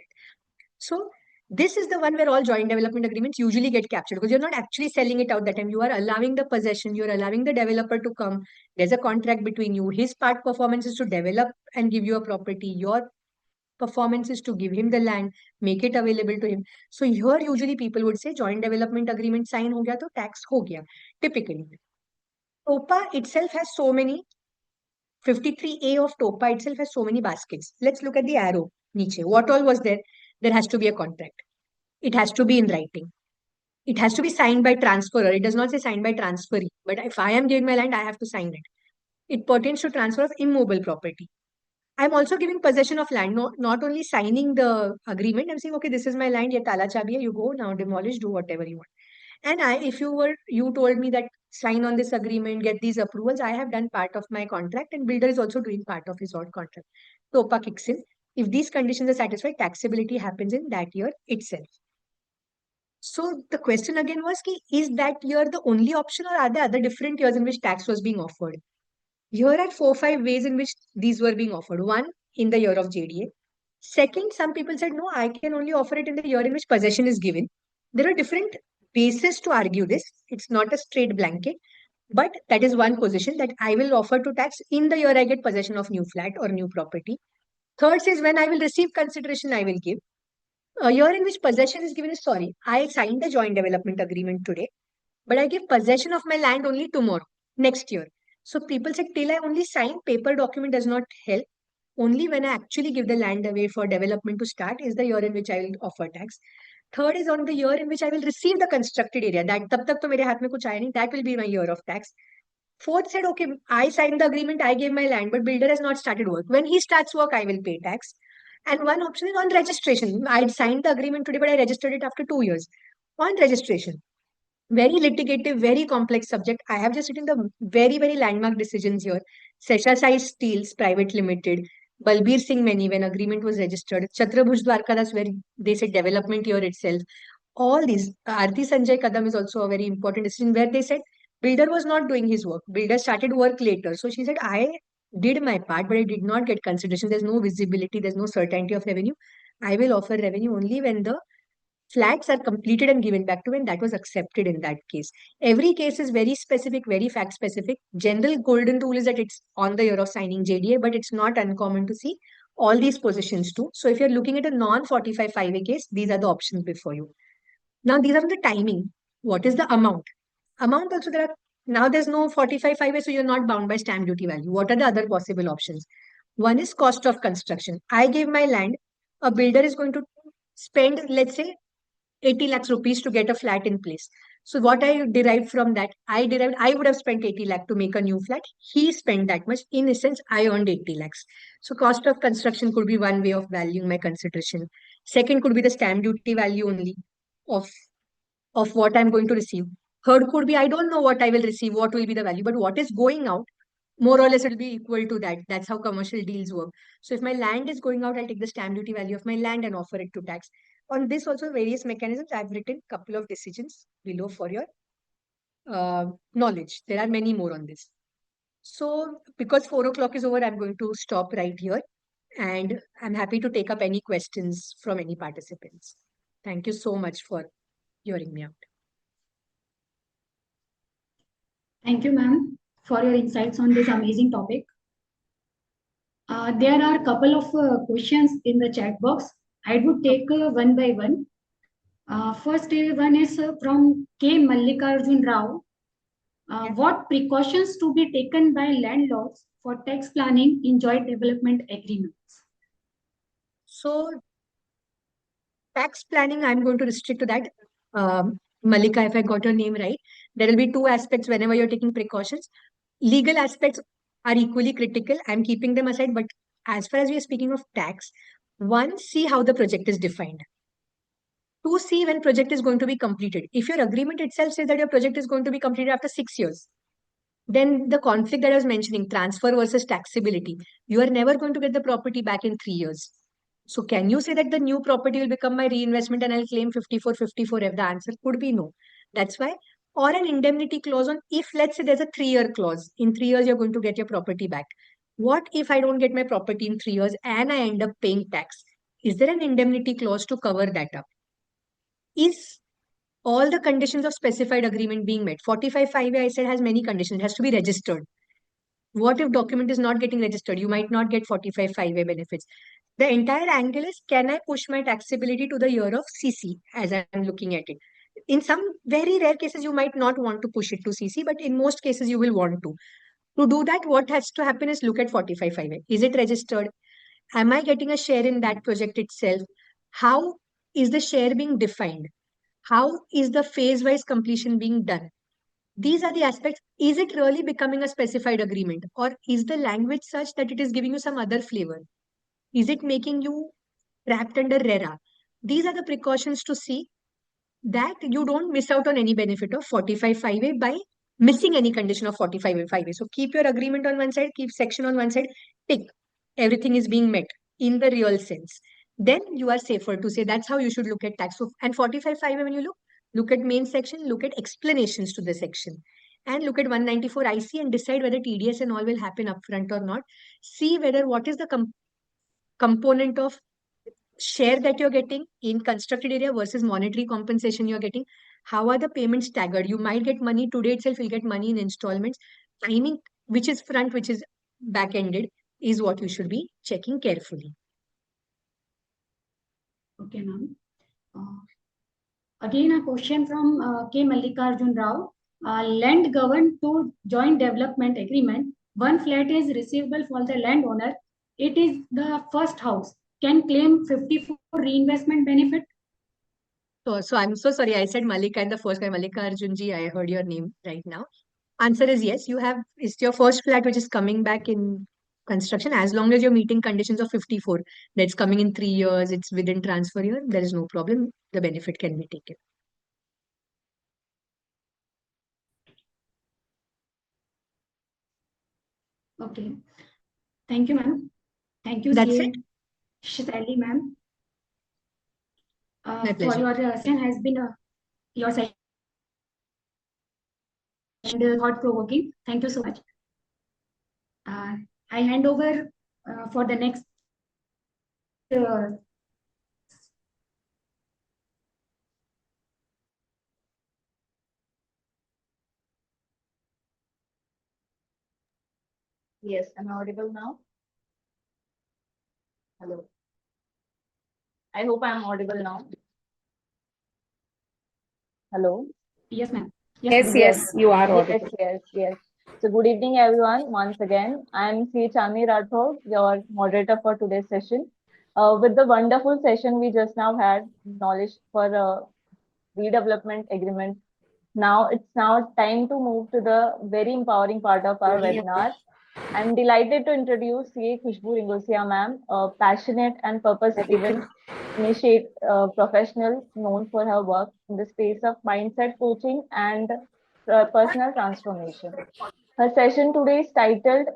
So this is the one where all joint development agreements usually get captured, because you're not actually selling it out that time. You are allowing the possession, you're allowing the developer to come. There's a contract between you. His part performance is to develop and give you a property. Your performance is to give him the land, make it available to him. So here usually people would say joint development agreement sign ho gaya to tax ho gaya, typically. TOPA itself has so many, 53A of TOPA itself has so many baskets. Let's look at the arrow niche. What all was there? There has to be a contract. It has to be in writing. It has to be signed by transferor. It does not say signed by transferee. But if I am giving my land, I have to sign it. It pertains to transfer of immobile property. I'm also giving possession of land, not only signing the agreement. I'm saying, okay, this is my land, ye tala chabi hai, you go now, demolish, do whatever you want. And if you told me that sign on this agreement, get these approvals, I have done part of my contract, and builder is also doing part of his own contract. TOPA kicks in. If these conditions are satisfied, taxability happens in that year itself. So the question again was, is that year the only option, or are there other different years in which tax was being offered? Here are 4-5 ways in which these were being offered. One, in the year of JDA. Second, some people said, no, I can only offer it in the year in which possession is given. There are different bases to argue this. It's not a straight blanket, but that is one position, that I will offer to tax in the year I get possession of new flat or new property. Third says, when I will receive consideration, I will give. A year in which possession is given is, sorry, I signed the joint development agreement today, but I give possession of my land only tomorrow, next year. So people say, till I only sign, paper document does not help. Only when I actually give the land away for development to start is the year in which I will offer tax. Third is on the year in which I will receive the constructed area. That tab tak to mere haath mein kuch aaya nahi, that will be my year of tax. Fourth said, okay, I signed the agreement, I gave my land, but builder has not started work. When he starts work, I will pay tax. And one option is on registration. I signed the agreement today, but I registered it after 2 years. On registration, very litigative, very complex subject. I have just written the very landmark decisions here. Sesha Size Steels Private Limited, Balbir Singh Many, when agreement was registered, Chhatrabhuj Dwarkadas, where they said development year itself. All these, Aarti Sanjay Kadam is also a very important decision, where they said builder was not doing his work. Builder started work later. So she said, I did my part, but I did not get consideration. There's no visibility, there's no certainty of revenue. I will offer revenue only when the flats are completed and given back to, and that was accepted in that case. Every case is very specific, very fact specific. General golden rule is that it's on the year of signing JDA, but it's not uncommon to see all these positions too. So if you're looking at a non-45 5A case, these are the options before you. Now these are the timing. What is the amount? Amount also, there are, now there's no 45 5A, so you're not bound by stamp duty value. What are the other possible options? One is cost of construction. I gave my land, a builder is going to spend, let's say, 80 lakhs rupees to get a flat in place. So what I derived from that, I would have spent 80 lakh to make a new flat. He spent that much. In essence, I earned 80 lakhs. So cost of construction could be one way of valuing my consideration. Second could be the stamp duty value only of, of what I'm going to receive. Third could be, I don't know what I will receive, what will be the value, but what is going out, more or less it will be equal to that. That's how commercial deals work. So if my land is going out, I'll take the stamp duty value of my land and offer it to tax. On this also, various mechanisms, I've written a couple of decisions below for your knowledge. There are many more on this. So because 4 o'clock is over, I'm going to stop right here, and I'm happy to take up any questions from any participants. Thank you so much for hearing me out. Thank you, ma'am, for your insights on this amazing topic. There are a couple of questions in the chat box. I would take one by one. First one is from K. Mallikarjun Rao. What precautions to be taken by landlords for tax planning in joint development agreements? So tax planning, I'm going to restrict to that. Malika, if I got your name right, there will be two aspects whenever you're taking precautions. Legal aspects are equally critical. I'm keeping them aside, but as far as we are speaking of tax, one, see how the project is defined. Two, see when project is going to be completed. If your agreement itself says that your project is going to be completed after 6 years, then the conflict that I was mentioning, transfer versus taxability, you are never going to get the property back in 3 years. So can you say that the new property will become my reinvestment and I'll claim 54 if the answer could be no. That's why, or an indemnity clause on, if let's say there's a 3-year clause, in 3 years you're going to get your property back. What if I don't get my property in 3 years and I end up paying tax? Is there an indemnity clause to cover that up? Is all the conditions of specified agreement being met? 45(5)(a) I said has many conditions. It has to be registered. What if document is not getting registered? You might not get 45(5)(a) benefits. The entire angle is, can I push my taxability to the year of CC as I'm looking at it? In some very rare cases, you might not want to push it to CC, but in most cases, you will want to. To do that, what has to happen is look at 45(5)(a). Is it registered? Am I getting a share in that project itself? How is the share being defined? How is the phase-wise completion being done? These are the aspects. Is it really becoming a specified agreement, or is the language such that it is giving you some other flavor? Is it making you trapped under RERA? These are the precautions to see that you don't miss out on any benefit of 45(5)(a) by missing any condition of 45(5)(a). So keep your agreement on one side, keep section on one side, tick. Everything is being met in the real sense. Then you are safer to say that's how you should look at tax. So, and 45(5)(a) when you look at main section, look at explanations to the section. And look at 194 IC and decide whether TDS and all will happen upfront or not. See whether what is the component of share that you're getting in constructed area versus monetary compensation you're getting. How are the payments staggered? You might get money today itself, you'll get money in installments. Timing, which is front, which is back ended, is what you should be checking carefully. Okay, ma'am. Again, a question from K. Mallikarjun Rao. Land governed to joint development agreement. One flat is receivable for the landowner. It is the first house. Can claim 54 reinvestment benefit? So I'm so sorry. I said Malika in the first guy. Malika Arjunji, I heard your name right now. Answer is yes. You have, it's your first flat which is coming back in construction. As long as you're meeting conditions of 54, that's coming in 3 years, it's within transfer year, there is no problem. The benefit can be taken. Okay. Thank you, ma'am. Thank you, That's CA it. Shitali, ma'am. My For pleasure. your session has been your session and thought-provoking. Thank you so much. I hand over for the next Yes, am I audible now? Hello. I hope I am audible now. Hello. yes, ma'am. Yes, ma'am. you are Yes, audible. yes. So good evening, everyone. Once again, I am C. Chandni Rathod, your moderator for today's session. With the wonderful session we just now had, knowledge for redevelopment agreement. Now it's now time to move to the very empowering part of our webinar. I'm delighted to introduce CA Khushbu Ringosia ma'am, a passionate and purpose-driven initiate professional known for her work in the space of mindset coaching and personal transformation. Her session today is titled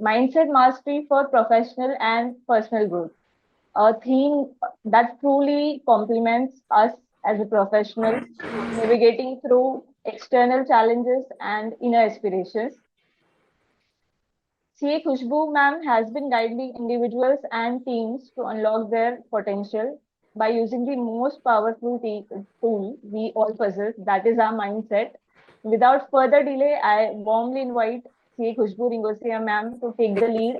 Mindset Mastery for Professional and Personal Growth, a theme that truly complements us as a professional navigating through external challenges and inner aspirations. CA Khushbu ma'am has been guiding individuals and teams to unlock their potential by using the most powerful tool we all possess, that is our mindset. Without further delay, I warmly invite CA Khushbu Ringosia ma'am to take the lead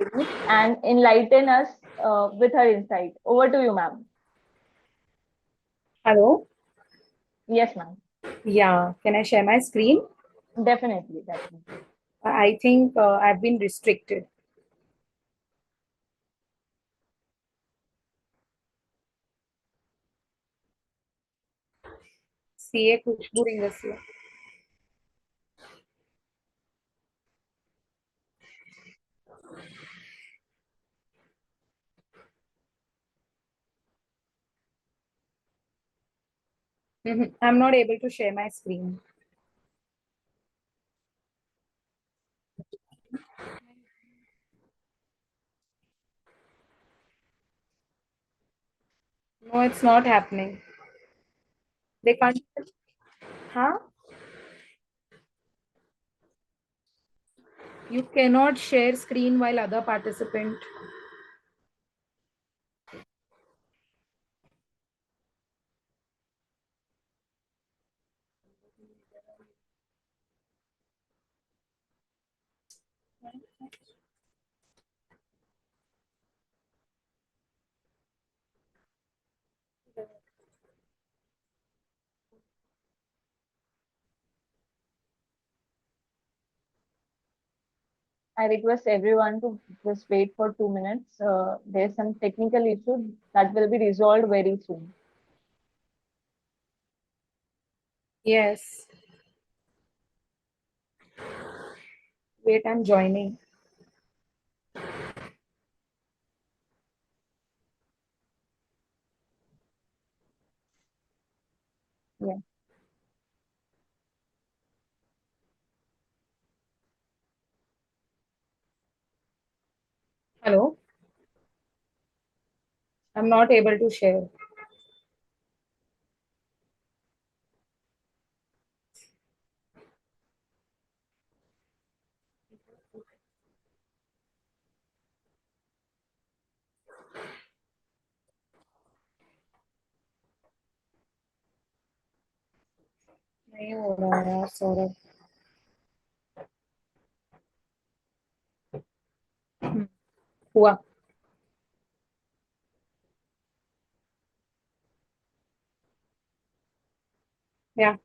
and enlighten us with her insight. Over to you, ma'am. Hello. Yes, ma'am. Yeah, can I share my screen? Definitely. I think I've been restricted. CA Khushbu Ringosia. I'm not able to share my screen. No, it's not happening. They can't. Huh? You cannot share screen while other participant. I request everyone to just wait for 2 minutes. There's some technical issue that will be resolved very soon. Yes. Wait, I'm joining. Yeah. Hello? I'm not able to share. नहीं हो रहा है यार सौरभ हुआ yeah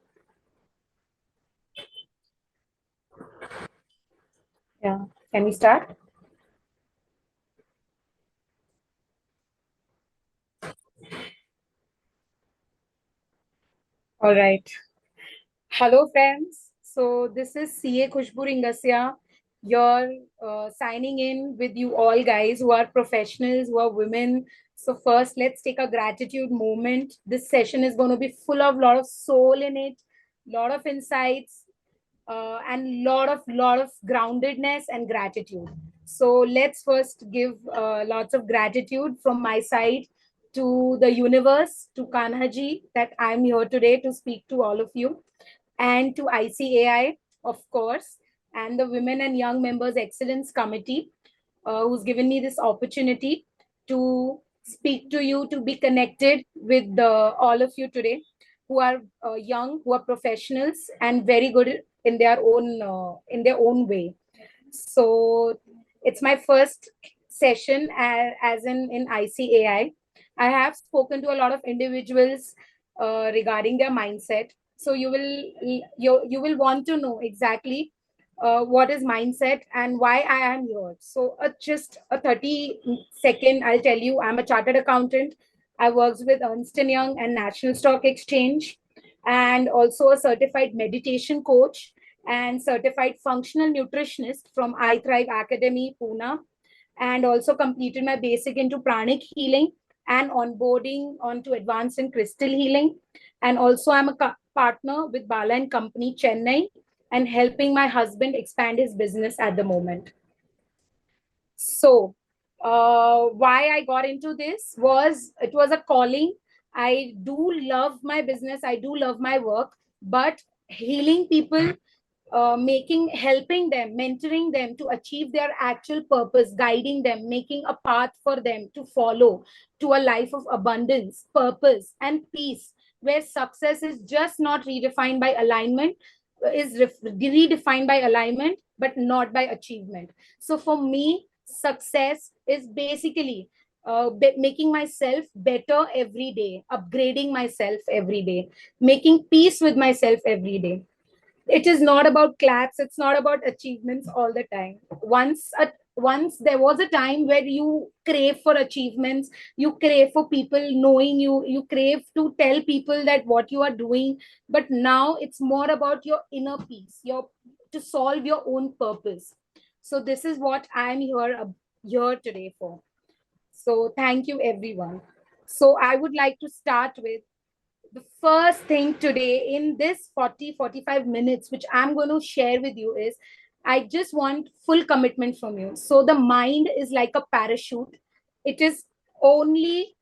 yeah can we start all right. Hello, friends. So this is CA Khushbu Ringasia. You're signing in with you all guys who are professionals, who are women. So first, let's take a gratitude moment. This session is going to be full of lot of soul in it, lot of insights, and lot of groundedness and gratitude. So let's first give lots of gratitude from my side to the universe, to Kanhaji, that I'm here today to speak to all of you, and to ICAI, of course, and the Women and Young Members Excellence Committee, who's given me this opportunity to speak to you, to be connected with all of you today, who are young, who are professionals, and very good in their own way. So it's my first session as in ICAI. I have spoken to a lot of individuals regarding their mindset. So you will want to know exactly what is mindset and why I am here. So just a 30-second, I'll tell you, I'm a chartered accountant. I worked with Ernst& Young and National Stock Exchange, and also a certified meditation coach and certified functional nutritionist from iThrive Academy, Pune, and also completed my basic into pranic healing and onboarding onto advanced in crystal healing. And also I'm a partner with Bala and Company, Chennai, and helping my husband expand his business at the moment. So why I got into this was, it was a calling. I do love my business, I do love my work, but healing people, helping them, mentoring them to achieve their actual purpose, guiding them, making a path for them to follow to a life of abundance, purpose, and peace, where success is just not redefined by alignment, redefined by alignment, but not by achievement. So for me, success is basically making myself better every day, upgrading myself every day, making peace with myself every day. It is not about claps, it's not about achievements all the time. Once there was a time where you crave for achievements, you crave for people knowing you, you crave to tell people that what you are doing, but now it's more about your inner peace, your to solve your own purpose. So this is what I'm here today for. So thank you everyone. So I would like to start with the first thing today in this 40-45 minutes, which I'm going to share with you, is I just want full commitment from you. So the mind is like a parachute. It is only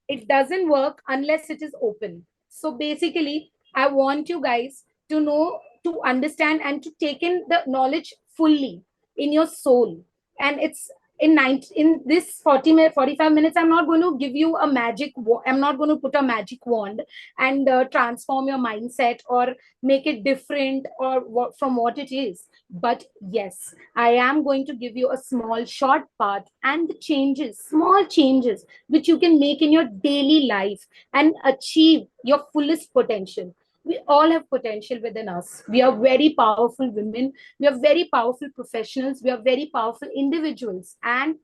It doesn't work unless it is open. So basically, I want you guys to know, to understand, and to take in the knowledge fully in your soul. And it's in this 45 minutes, I'm not going to give you a I'm not going to put a magic wand and transform your mindset or make it different or from what it is. But yes, I am going to give you a small short path and the changes, small changes, which you can make in your daily life and achieve your fullest potential. We all have potential within us. We are very powerful women. We are very powerful professionals. We are very powerful individuals. And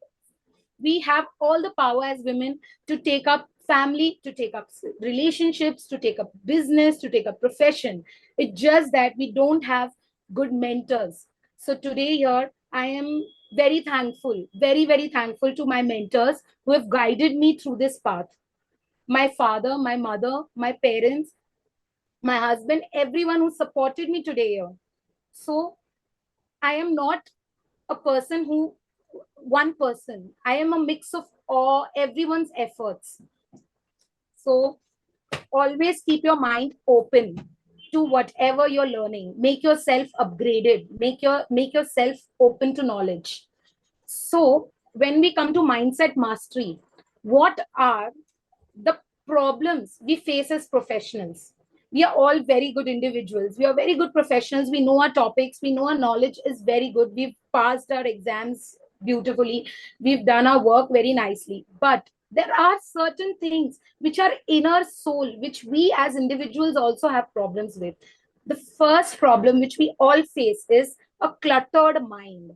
we have all the power as women to take up family, to take up relationships, to take up business, to take up profession. It's just that we don't have good mentors. So today here, I am very thankful, very, very thankful to my mentors who have guided me through this path. My father, my mother, my parents, my husband, everyone who supported me today here. So I am not a person who, one person. I am a mix of all everyone's efforts. So always keep your mind open to whatever you're learning. Make yourself upgraded. Make yourself open to knowledge. So when we come to mindset mastery, what are the problems we face as professionals? We are all very good individuals. We are very good professionals. We know our topics. We know our knowledge is very good. We've passed our exams beautifully. We've done our work very nicely. But there are certain things which are inner soul, which we as individuals also have problems with. The first problem which we all face is a cluttered mind.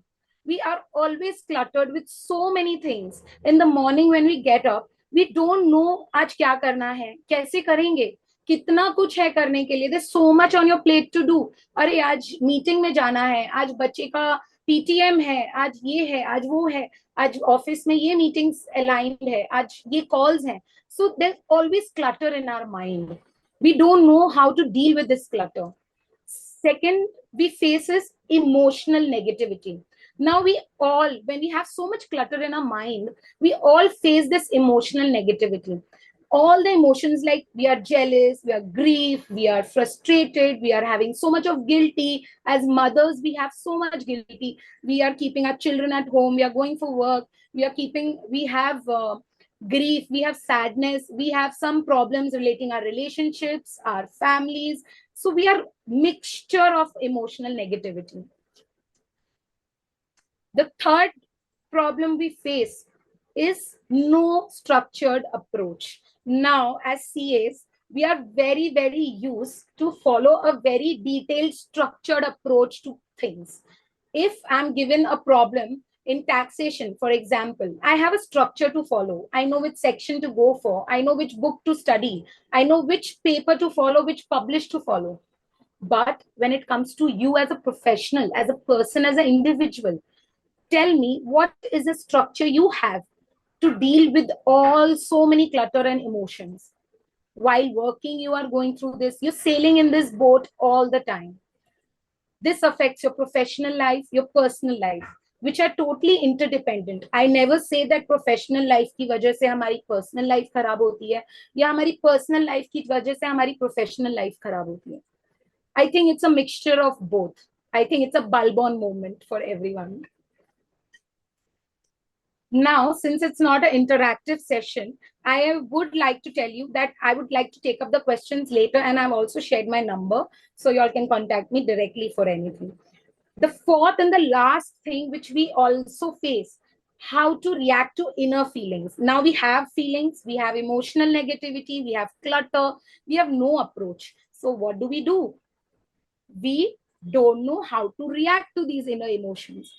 We are always cluttered with so many things. In the morning when we get up, we don't know आज क्या करना है, कैसे करेंगे, कितना कुछ है करने के लिए. There's so much on your plate to do. अरे आज मीटिंग में जाना है, आज बच्चे का पीटीएम है, आज ये है, आज वो है, आज ऑफिस में ये मीटिंग्स अलाइंड है, आज ये कॉल्स हैं. So there's always clutter in our mind. We don't know how to deal with this clutter. Second, we face is emotional negativity. Now we all, when we have so much clutter in our mind, we all face this emotional negativity. All the emotions, like we are jealous, we are grief, we are frustrated, we are having so much of guilty. As mothers, we have so much guilty. We are keeping our children at home, we are going for work, we have grief, we have sadness, we have some problems relating our relationships, our families. So we are mixture of emotional negativity. The third problem we face is no structured approach. Now, as CAs, we are very, very used to follow a very detailed, structured approach to things. If I'm given a problem in taxation, for example, I have a structure to follow. I know which section to go for. I know which book to study. I know which paper to follow, which publish to follow. But when it comes to you as a professional, as a person, as an individual, tell me what is the structure you have to deal with all so many clutter and emotions. While working, you are going through this, you're sailing in this boat all the time. This affects your professional life, your personal life, which are totally interdependent. I never say that professional life की वजह से हमारी personal life खराब होती है या हमारी personal life की वजह से हमारी professional life खराब होती है. I think it's a mixture of both. I think it's a bulb-on moment for everyone. Now, since it's not an interactive session, I would like to tell you that I would like to take up the questions later, and I've also shared my number, so y'all can contact me directly for anything. The fourth and the last thing which we also face, how to react to inner feelings. Now we have feelings, we have emotional negativity, we have clutter, we have no approach. So what do? We don't know how to react to these inner emotions.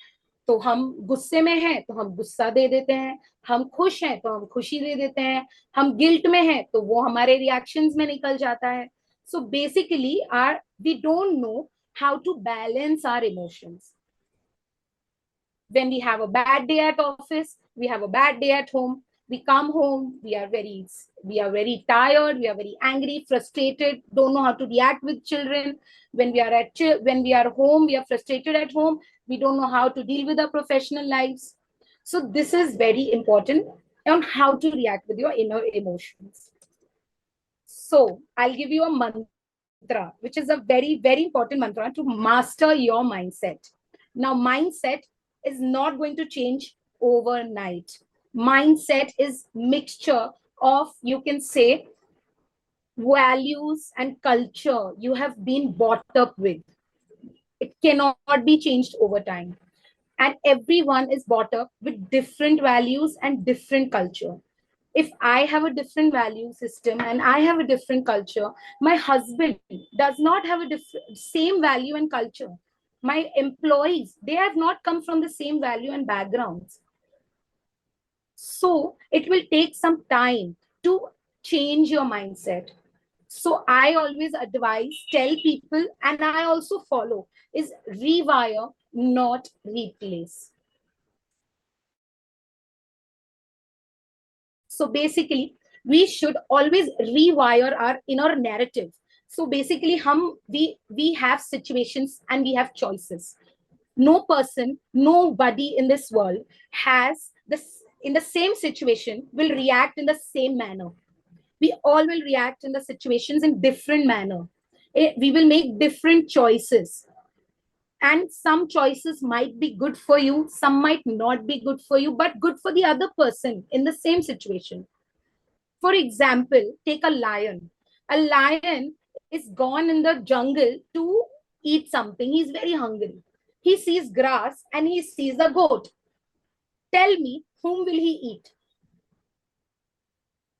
तो हम गुस्से में हैं तो हम गुस्सा दे देते हैं, हम खुश हैं तो हम खुशी दे देते हैं, हम गिल्ट में हैं तो वो हमारे रिएक्शंस में निकल जाता है. So basically we don't know how to balance our emotions. When we have a bad day at office, we have a bad day at home, we come home, we are very tired, we are very angry, frustrated, don't know how to react with children. When we are home, we are frustrated at home, we don't know how to deal with our professional lives. So this is very important. on how to react with your inner emotions. So I'll give you a mantra, which is a very, very important mantra to master your mindset. Now, mindset is not going to change overnight. Mindset is mixture of, you can say, values and culture you have been brought up with. It cannot be changed over time. And everyone is brought up with different values and different culture. If I have a different value system and I have a different culture, my husband does not have a same value and culture. My employees, they have not come from the same value and backgrounds. So it will take some time to change your mindset. So I always advise, tell people, and I also follow, is rewire, not replace. So basically, we should always rewire our inner narrative. So basically, we have situations and we have choices. No person, nobody in this world has this in the same situation will react in the same manner. We all will react in the situations in different manner. We will make different choices. And some choices might be good for you, some might not be good for you, but good for the other person in the same situation. For example, take a lion. A lion is gone in the jungle to eat something. He's very hungry. He sees grass and he sees a goat. Tell me, whom will he eat?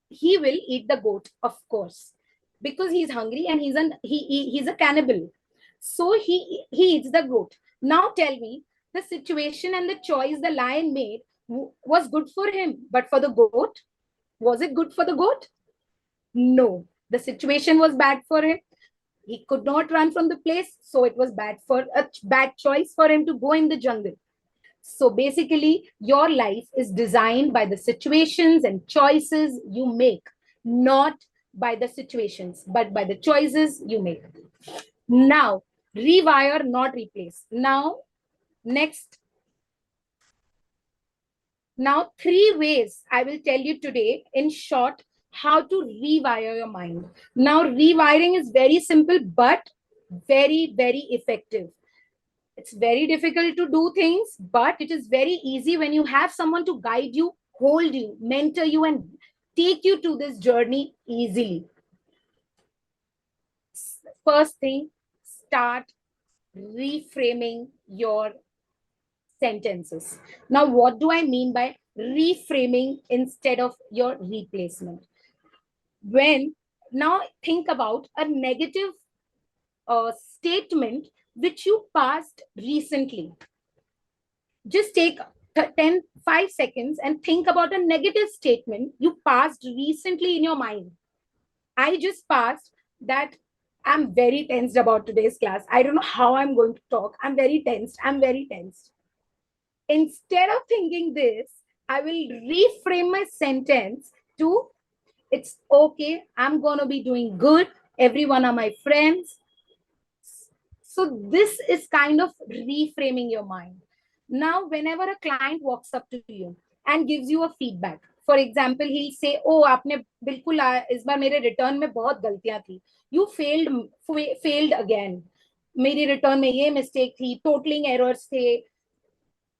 He will eat the goat, of course, because he's hungry and he's a cannibal. So he eats the goat. Now tell me, the situation and the choice the lion made was good for him, but for the goat, was it good for the goat? No, the situation was bad for him. He could not run from the place, so it was bad choice for him to go in the jungle. So basically, your life is designed by the situations and choices you make, not by the situations, but by the choices you make. Now, rewire, not replace. Next, now 3 ways I will tell you today in short how to rewire your mind. Now, rewiring is very simple, but very, very effective. It's very difficult to do things, but it is very easy when you have someone to guide you, hold you, mentor you, and take you to this journey easily. First thing, start reframing your sentences. Now, what do I mean by reframing instead of your replacement? Now think about a negative statement which you passed recently. Just take 5 seconds and think about a negative statement you passed recently in your mind. I just passed that I'm very tensed about today's class. I don't know how I'm going to talk. I'm very tensed. Instead of thinking this, I will reframe my sentence to, it's okay, I'm going to be doing good. Everyone are my friends. So this is kind of reframing your mind. Now, whenever a client walks up to you and gives you a feedback, for example, he'll say, oh, आपने बिल्कुल इस बार मेरे return में बहुत गलतियां थी. You failed again. मेरी return में ये मिस्टेक थी, टोटलिंग एरर्स थे.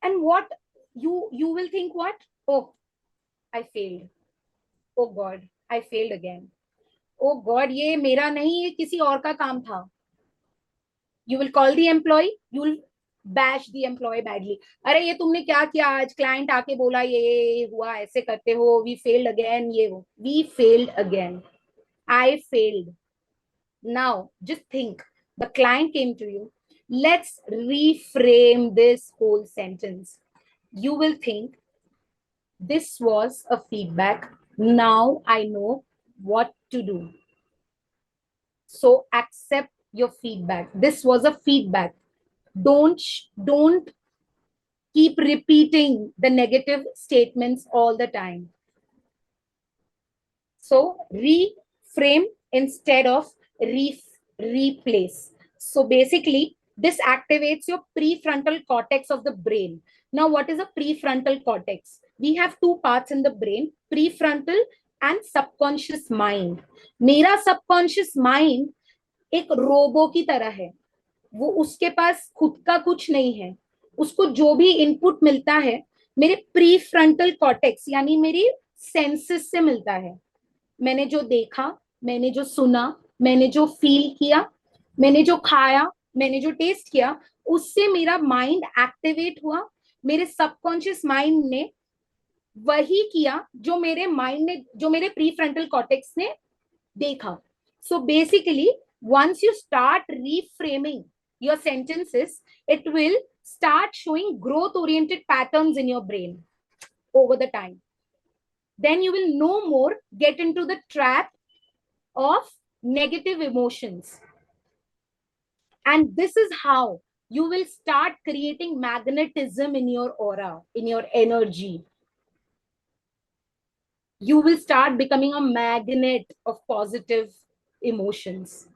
And what you will think, what? Oh, I failed. Oh God, I failed again. Oh God, ये मेरा नहीं, ये किसी और का काम था. You will call the employee, you will bash the employee badly. अरे ये तुमने क्या किया आज, क्लाइंट आके बोला ये हुआ, ऐसे करते हो, we failed again, ये हो, we failed again, I failed. Now just think, the client came to you. Let's reframe this whole sentence. You will think, this was a feedback. Now I know what to do. So accept your feedback. This was a feedback. Don't keep repeating the negative statements all the time. So reframe instead of replace. So basically, this activates your prefrontal cortex of the brain. Now, what is a prefrontal cortex? We have two parts in the brain, prefrontal and subconscious mind. मेरा subconscious mind एक robo की तरह है, वो उसके पास खुद का कुछ नहीं है, उसको जो भी इनपुट मिलता है मेरे प्रीफ्रंटल कॉर्टेक्स यानी मेरी सेंसेस से मिलता है। मैंने जो देखा, मैंने जो सुना, मैंने जो फील किया, मैंने जो खाया, मैंने जो टेस्ट किया, उससे मेरा माइंड एक्टिवेट हुआ। मेरे सबकॉन्शियस माइंड ने वही किया जो मेरे माइंड ने, जो मेरे प्रीफ्रंटल कॉर्टेक्स ने देखा। So basically once you start reframing your sentences, it will start showing growth oriented patterns in your brain over the time. Then you will no more get into the trap of negative emotions. And this is how you will start creating magnetism in your aura, in your energy. You will start becoming a magnet of positive emotions.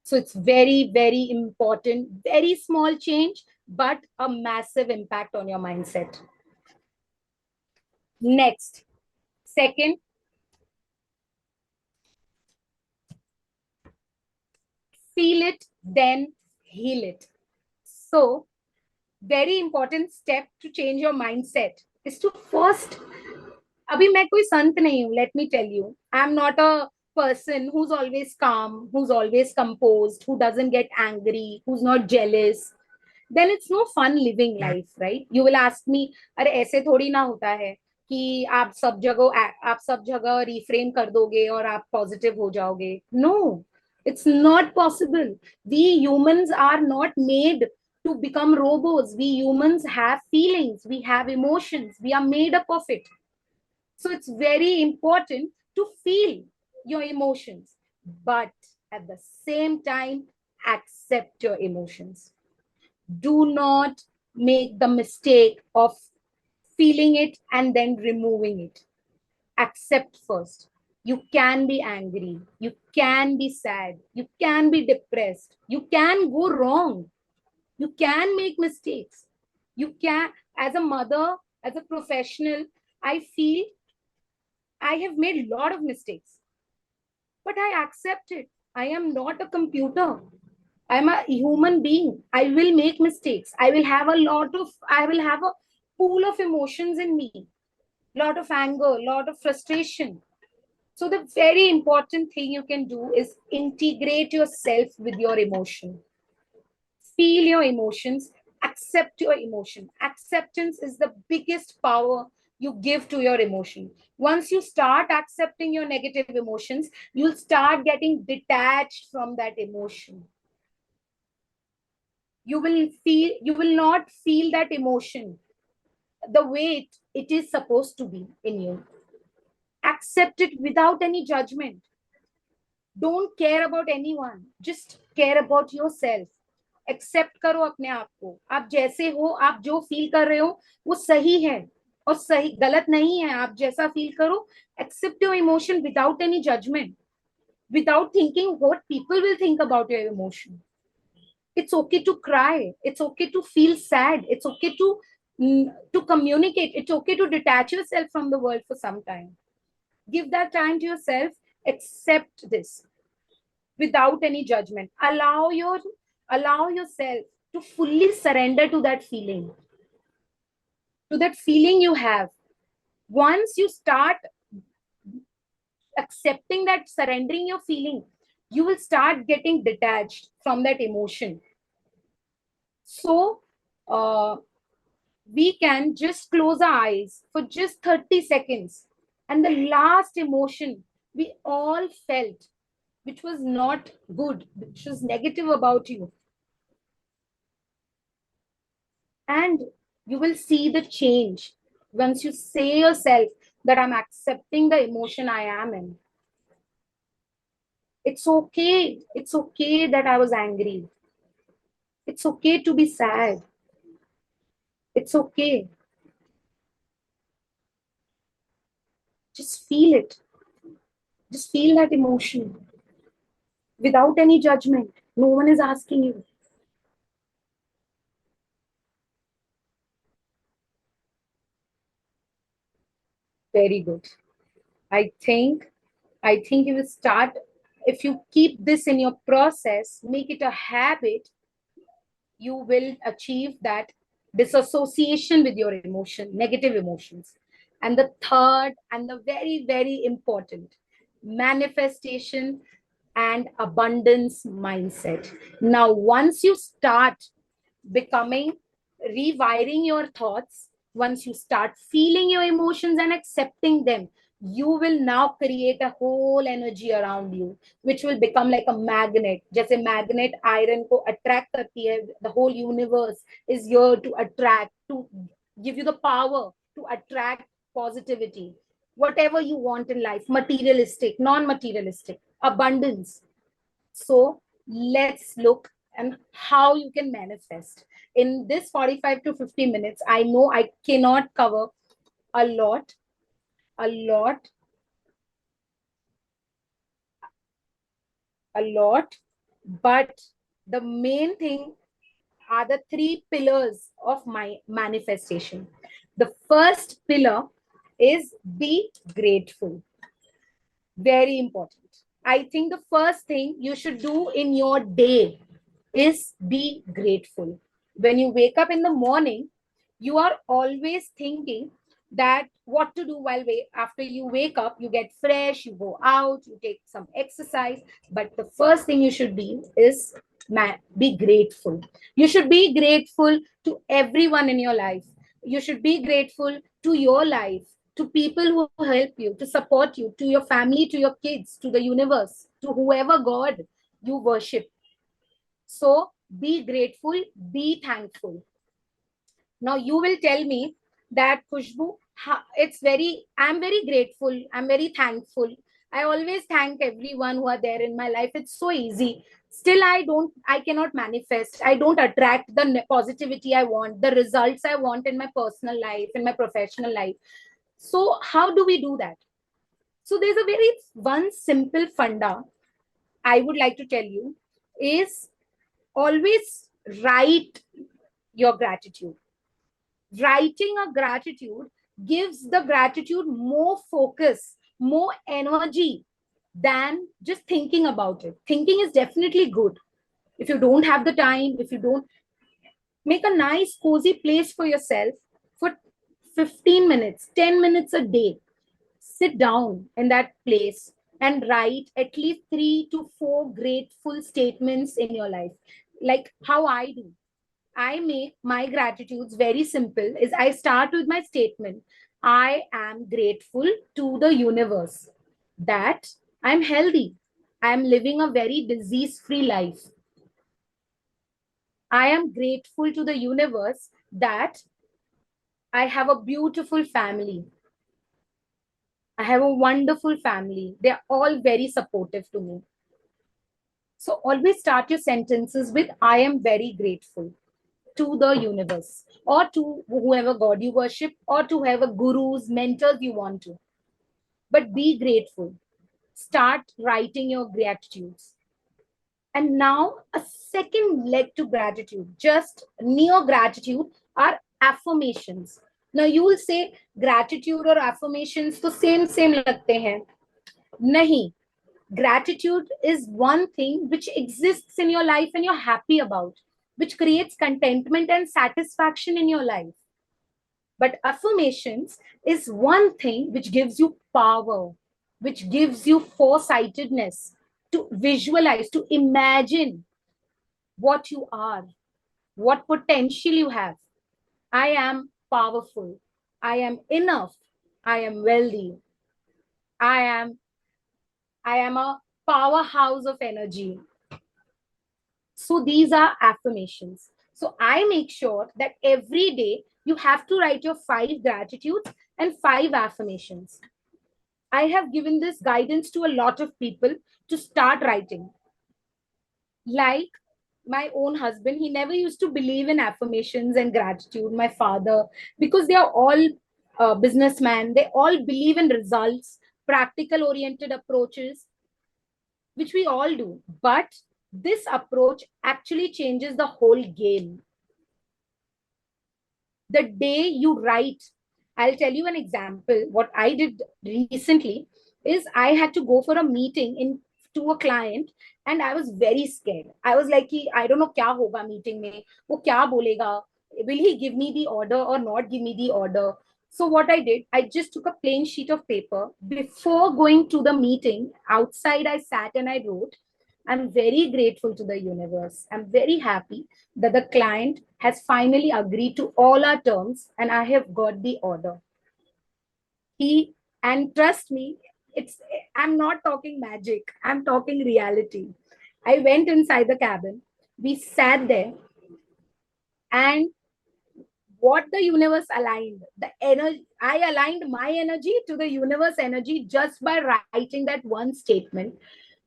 So it's very, very important, very small change, but a massive impact on your mindset. Next, second, feel it, then heal it. So, very important step to change your mindset is to first, abhi main koi sant nahi hu, let me tell you, I'm not a person who's always calm, who's always composed, who doesn't get angry, who's not jealous. Then it's no fun living life, right? You will ask me, अरे ऐसे थोड़ी ना होता है कि आप सब जगह रिफ्रेम कर दोगे और आप पॉजिटिव हो जाओगे. No, it's not possible. We humans are not made to become robots. We humans have feelings, we have emotions, we are made up of it. So it's very important to feel your emotions, but at the same time, accept your emotions. Do not make the mistake of feeling it and then removing it. Accept first. You can be angry, you can be sad, you can be depressed, you can go wrong, you can make mistakes. You can, as a mother, as a professional, I feel I have made a lot of mistakes, but I accept it. I am not a computer. I'm a human being. I will make mistakes. I will have a pool of emotions in me, lot of anger, lot of frustration. So the very important thing you can do is integrate yourself with your emotion. Feel your emotions, accept your emotion. Acceptance is the biggest power you give to your emotion. Once you start accepting your negative emotions, you'll start getting detached from that emotion. You will not feel that emotion the way it is supposed to be in you. Accept it without any judgment. Don't care about anyone, just care about yourself. Accept करो अपने आप को, आप जैसे हो, आप जो feel कर रहे हो वो सही है और सही गलत नहीं है. आप जैसा फील करो. Accept your emotion without any judgment, without thinking what people will think about your emotion. It's okay to cry, it's okay to feel sad, it's okay to communicate, it's okay to detach yourself from the world for some time. Give that time to yourself. Accept this without any judgment. Allow yourself to fully surrender to that feeling you have. Once you start accepting that, surrendering your feeling, you will start getting detached from that emotion. So we can just close our eyes for just 30 seconds, and the last emotion we all felt, which was not good, which was negative about you, and you will see the change once you say yourself that I'm accepting the emotion I am in. It's okay that I was angry. It's okay to be sad. It's okay. Just feel it. Just feel that emotion without any judgment. No one is asking you. Very good. I think you will start, if you keep this in your process, make it a habit, you will achieve that disassociation with your emotion, negative emotions. And the third and the very, very important, manifestation and abundance mindset. Now, once you start becoming, rewiring your thoughts, once you start feeling your emotions and accepting them, you will now create a whole energy around you, which will become like a magnet. जैसे magnet iron को attract करती है, the whole universe is here to attract, to give you the power to attract positivity, whatever you want in life, materialistic, non-materialistic, abundance. So let's look and how you can manifest. In this 45 to 50 minutes, I know I cannot cover a lot, a lot, a lot, but the main thing are the three pillars of my manifestation. The first pillar is be grateful. Very important. I think the first thing you should do in your day is be grateful. When you wake up in the morning, you are always thinking that what to do while after you wake up, you get fresh, you go out, you take some exercise. But the first thing you should be is be grateful. You should be grateful to everyone in your life. You should be grateful to your life, to people who help you, to support you, to your family, to your kids, to the universe, to whoever God you worship. So be grateful, be thankful. Now you will tell me that Khushbu, I'm very grateful, I'm very thankful. I always thank everyone who are there in my life. It's so easy. Still, I cannot manifest. I don't attract the positivity I want, the results I want in my personal life, in my professional life. So how do we do that? So there's a very one simple funda I would like to tell you is always write your gratitude. Writing a gratitude gives the gratitude more focus, more energy than just thinking about it. Thinking is definitely good. If you don't have the time, if you don't, make a nice, cozy place for yourself for 15 minutes, 10 minutes a day. Sit down in that place and write at least 3 to 4 grateful statements in your life. Like how I do. I make my gratitudes very simple is I start with my statement. I am grateful to the universe that I'm healthy. I'm living a very disease-free life. I am grateful to the universe that I have a beautiful family. I have a wonderful family. They're all very supportive to me. So always start your sentences with I am very grateful to the universe or to whoever God you worship or to whoever gurus, mentors you want to. But be grateful. Start writing your gratitudes. And now a second leg to gratitude, just near gratitude, are affirmations. Now you will say gratitude or affirmations to same lagte hain. Nahi. Gratitude is one thing which exists in your life and you're happy about, which creates contentment and satisfaction in your life. But affirmations is one thing which gives you power, which gives you foresightedness to visualize, to imagine what you are, what potential you have. I am powerful. I am enough. I am wealthy. I am a powerhouse of energy. So these are affirmations. So I make sure that every day you have to write your 5 gratitudes and 5 affirmations. I have given this guidance to a lot of people to start writing. Like my own husband, he never used to believe in affirmations and gratitude. My father, because they are all businessmen, they all believe in results, practical oriented approaches, which we all do. But this approach actually changes the whole game. The day you write I'll tell you an example. What I did recently is I had to go for a meeting in to a client, and I was very scared. I was like, I don't know क्या होगा meeting में, वो क्या बोलेगा, will he give me the order or not give me the order? So what I did, I just took a plain sheet of paper. Before going to the meeting, outside I sat and I wrote, I'm very grateful to the universe. I'm very happy that the client has finally agreed to all our terms and I have got the order. And trust me, I'm not talking magic, I'm talking reality. I went inside the cabin, we sat there, and what the universe aligned, the energy, I aligned my energy to the universe energy just by writing that one statement.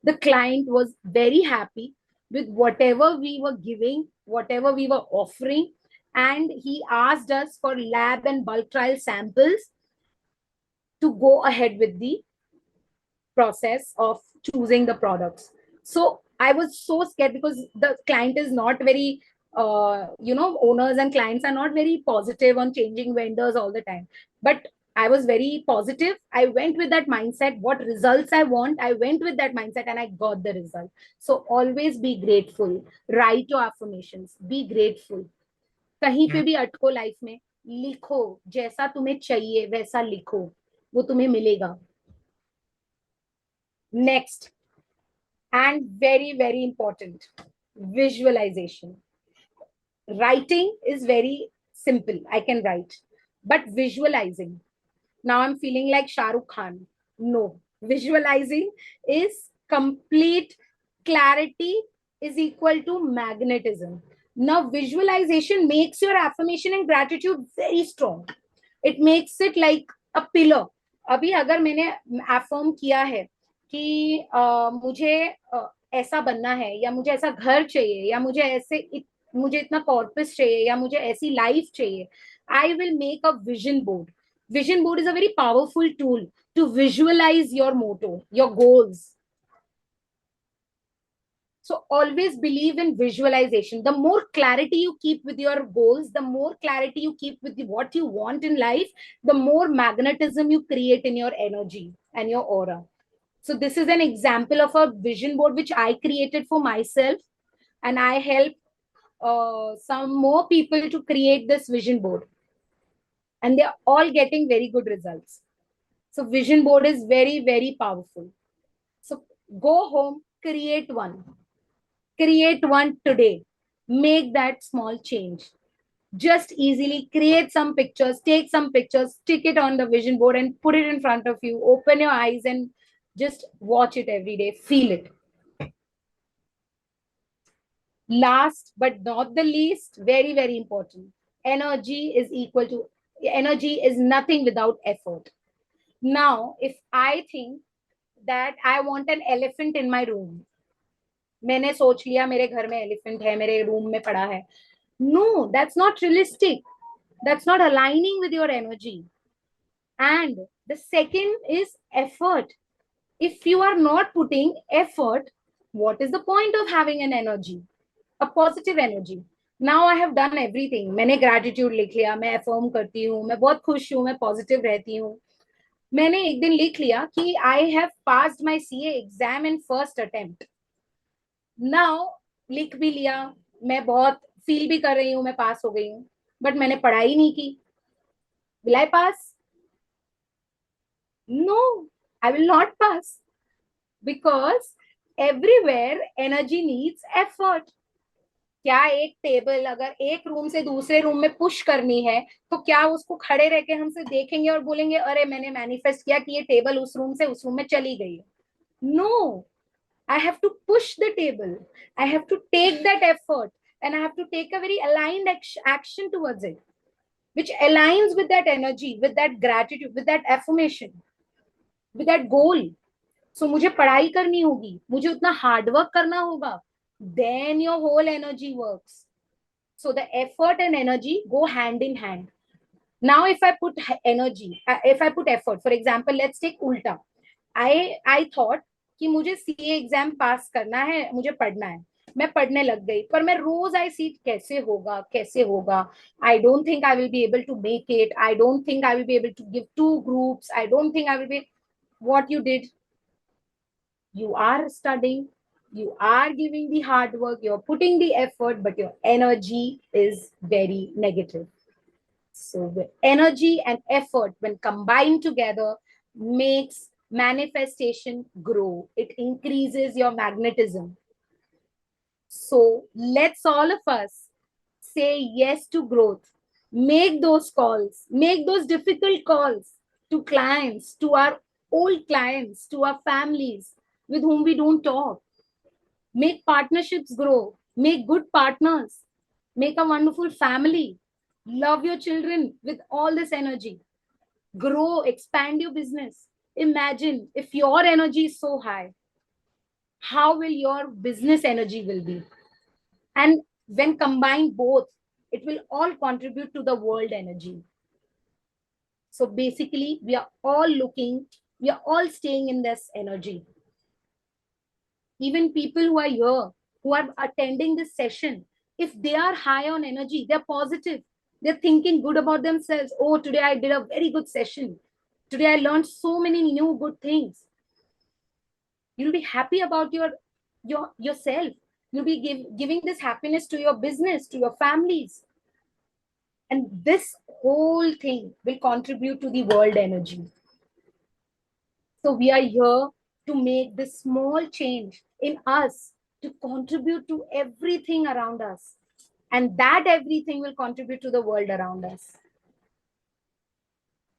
The client was very happy with whatever we were giving, whatever we were offering, and he asked us for lab and bulk trial samples to go ahead with the process of choosing the products. So I was so scared because the client is not very, owners and clients are not very positive on changing vendors all the time. But I was very positive. I went with that mindset. What results I want, I went with that mindset and I got the result. So always be grateful. Write your affirmations. Be grateful. कहीं पे भी अटको life में, लिखो जैसा तुम्हें चाहिए वैसा लिखो, वो तुम्हें मिलेगा. Next, and very, very important, visualization. Writing is very simple. I can write. But visualizing. Now I'm feeling like Shah Rukh Khan. No. Visualizing is complete clarity is equal to magnetism. Now, visualization makes your affirmation and gratitude very strong. It makes it like a pillar. अभी अगर मैंने affirm किया है कि मुझे ऐसा बनना है, या मुझे ऐसा घर चाहिए, या मुझे इतना कॉर्पस चाहिए, या मुझे ऐसी लाइफ चाहिए, I will make a vision board. Vision board is a very powerful tool to visualize your motto, your goals. So always believe in visualization. The more clarity you keep with your goals, the more clarity you keep with what you want in life, the more magnetism you create in your energy and your aura. So this is an example of a vision board which I created for myself, and I help some more people to create this vision board, and they're all getting very good results. So vision board is very, very powerful. So go home, create one today, make that small change. Just easily create some pictures, take some pictures, stick it on the vision board and put it in front of you. Open your eyes and just watch it every day, feel it. Last but not the least, very, very important, energy is nothing without effort. Now, if I think that I want an elephant in my room, मैंने सोच लिया मेरे घर में elephant है, मेरे room में पड़ा है. No, that's not realistic. That's not aligning with your energy. And the second is effort. If you are not putting effort, what is the point of having an energy? A positive energy. Now I have done everything. मैंने gratitude लिख लिया, मैं affirm करती हूँ, मैं बहुत खुश हूँ, मैं positive रहती हूँ. मैंने एक दिन लिख लिया कि I have passed my CA exam in first attempt. Now लिख भी लिया, मैं बहुत फील भी कर रही हूँ मैं पास हो गई हूँ, बट मैंने पढ़ाई नहीं की. Will I pass? No, I will not pass, because everywhere energy needs effort. क्या एक टेबल अगर एक रूम से दूसरे रूम में पुश करनी है, तो क्या उसको खड़े रह के हमसे देखेंगे और बोलेंगे अरे मैंने मैनिफेस्ट किया कि ये टेबल उस रूम से उस रूम में चली गई? No, I have to push the table. I have to take that effort, and I have to take a very aligned action towards it, which aligns with that energy, with that gratitude, with that affirmation, with that goal. So मुझे पढ़ाई करनी होगी, मुझे उतना hard work करना होगा. Then your whole energy works. So the effort and energy go hand in hand. Now, if I put energy, if I put effort, for example, let's take ulta. I thought कि मुझे CA exam पास करना है, मुझे पढ़ना है. मैं पढ़ने लग गई, पर मैं रोज आई सी कैसे होगा कैसे होगा, I don't think I will be able to make it, I don't think I will be able to give 2 groups, I don't think I will be. What you did, you are studying, you are giving the hard work, you're putting the effort, but your energy is very negative. So the energy and effort, when combined together, makes manifestation grow. It increases your magnetism. So let's all of us say yes to growth. Make those calls, make those difficult calls to clients, to our old clients, to our families with whom we don't talk. Make partnerships grow, make good partners, make a wonderful family. Love your children with all this energy. Grow, expand your business. Imagine if your energy is so high, how will your business energy will be? And when combined both, it will all contribute to the world energy. So basically, we are all staying in this energy. Even people who are here, who are attending this session, if they are high on energy, they're positive, they're thinking good about themselves. Oh, today I did a very good session. Today I learned so many new good things. You'll be happy about yourself. You'll be giving this happiness to your business, to your families. And this whole thing will contribute to the world energy. So we are here to make this small change in us to contribute to everything around us. And that everything will contribute to the world around us.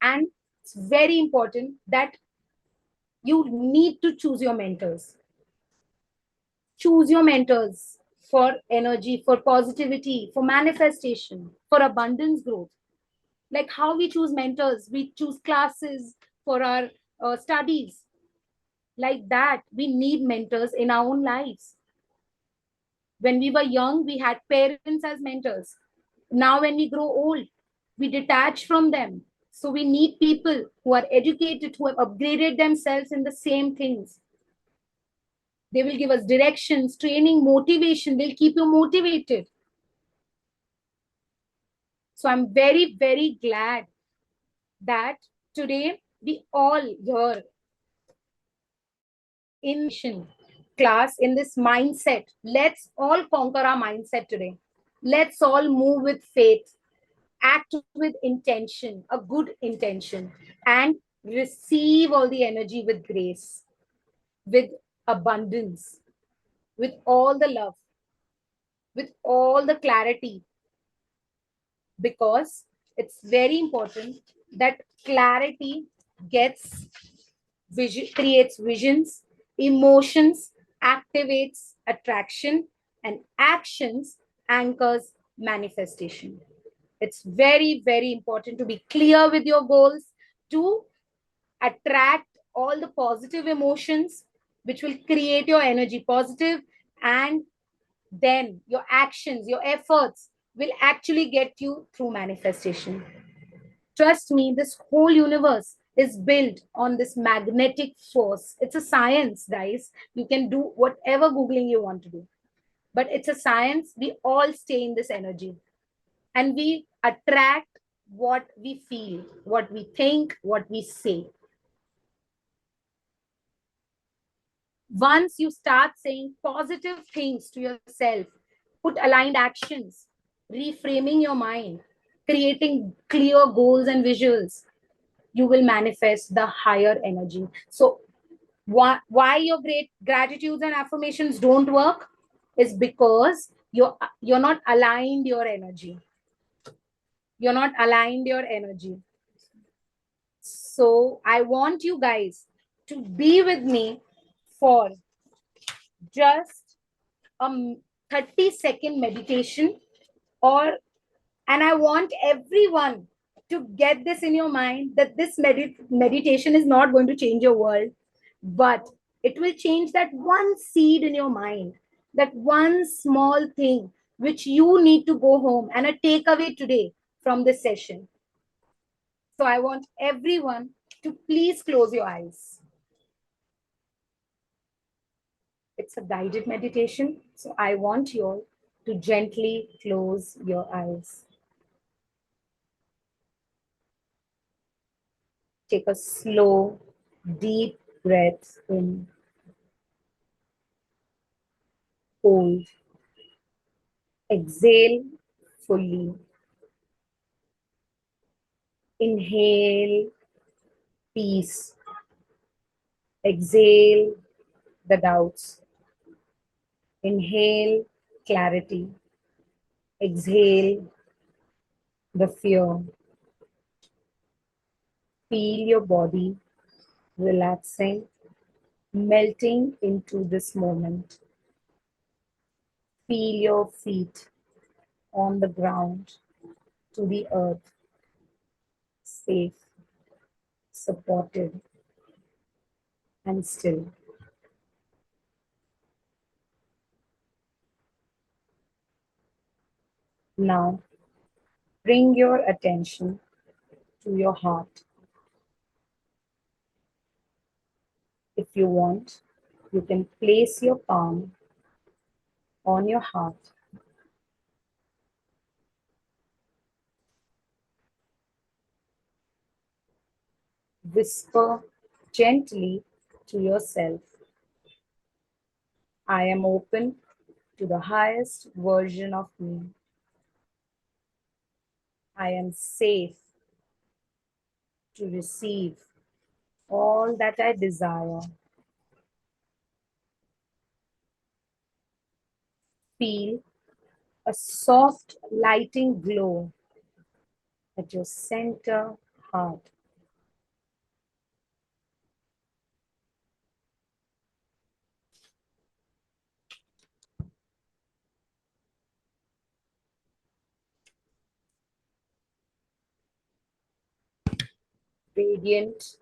And it's very important that you need to choose your mentors. Choose your mentors for energy, for positivity, for manifestation, for abundance growth. Like how we choose mentors, we choose classes for our studies. Like that, we need mentors in our own lives. When we were young, we had parents as mentors. Now, when we grow old, we detach from them. So we need people who are educated, who have upgraded themselves in the same things. They will give us directions, training, motivation. They'll keep you motivated. So I'm very, very glad that today we all here in class in this mindset. Let's all conquer our mindset today. Let's all move with faith, act with intention, a good intention, and receive all the energy with grace, with abundance, with all the love, with all the clarity, because it's very important that clarity gets creates visions, emotions activates attraction, and actions anchors manifestation. It's very, very important to be clear with your goals, to attract all the positive emotions which will create your energy positive, and then your actions, your efforts will actually get you through manifestation. Trust me, this whole universe is built on this magnetic force. It's a science, guys. You can do whatever Googling you want to do, but it's a science. We all stay in this energy and we attract what we feel, what we think, what we say. Once you start saying positive things to yourself, put aligned actions, reframing your mind, creating clear goals and visuals, you will manifest the higher energy. So why your great gratitudes and affirmations don't work is because you're not aligned your energy. You're not aligned your energy. So I want you guys to be with me for just a 30-second meditation, or and I want everyone to get this in your mind that this meditation is not going to change your world, but it will change that one seed in your mind, that one small thing which you need to go home and a takeaway today from this session. So I want everyone to please close your eyes. It's a guided meditation. So I want you all to gently close your eyes. Take a slow, deep breath in. Hold. Exhale fully. Inhale peace. Exhale the doubts. Inhale clarity. Exhale the fear. Feel your body relaxing, melting into this moment. Feel your feet on the ground to the earth, safe, supported, and still. Now, bring your attention to your heart. If you want, you can place your palm on your heart. Whisper gently to yourself, I am open to the highest version of me. I am safe to receive all that I desire. Feel a soft lighting glow at your center heart. Radiant,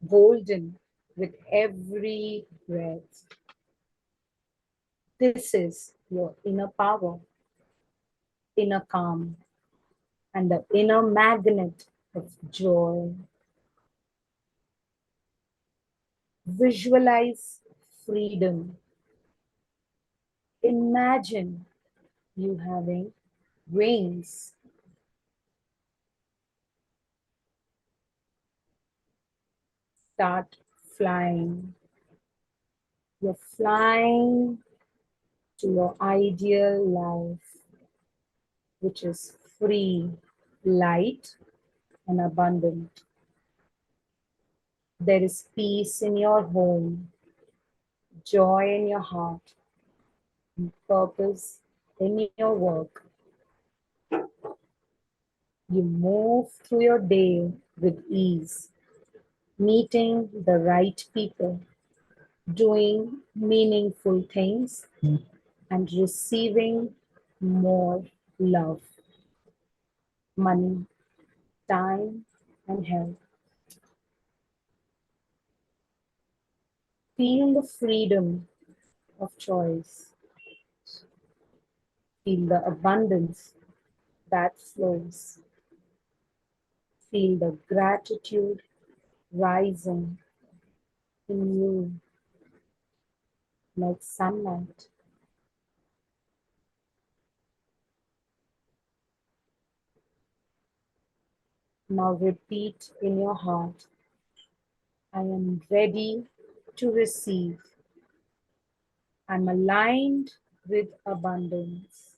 golden with every breath. This is your inner power, inner calm, and the inner magnet of joy. Visualize freedom. Imagine you having wings. Start flying. You're flying to your ideal life, which is free, light, and abundant. There is peace in your home, joy in your heart, and purpose in your work. You move through your day with ease, meeting the right people, doing meaningful things, and receiving more love, money, time, and health. Feel the freedom of choice. Feel the abundance that flows. Feel the gratitude rising in you like sunlight. Now repeat in your heart, I am ready to receive. I'm aligned with abundance.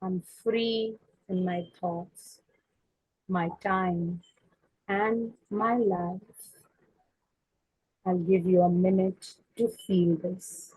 I'm free in my thoughts, my time, and my life. I'll give you a minute to feel this.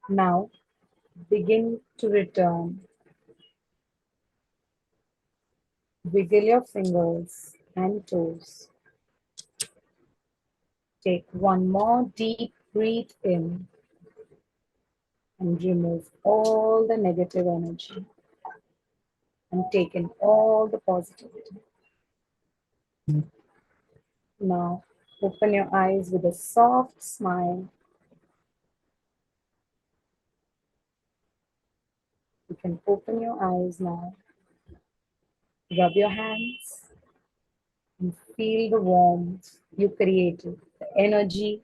Now begin to return. Wiggle your fingers and toes. Take one more deep breath in and remove all the negative energy and take in all the positivity. Now, open your eyes with a soft smile. You can open your eyes now. Rub your hands and feel the warmth you created, the energy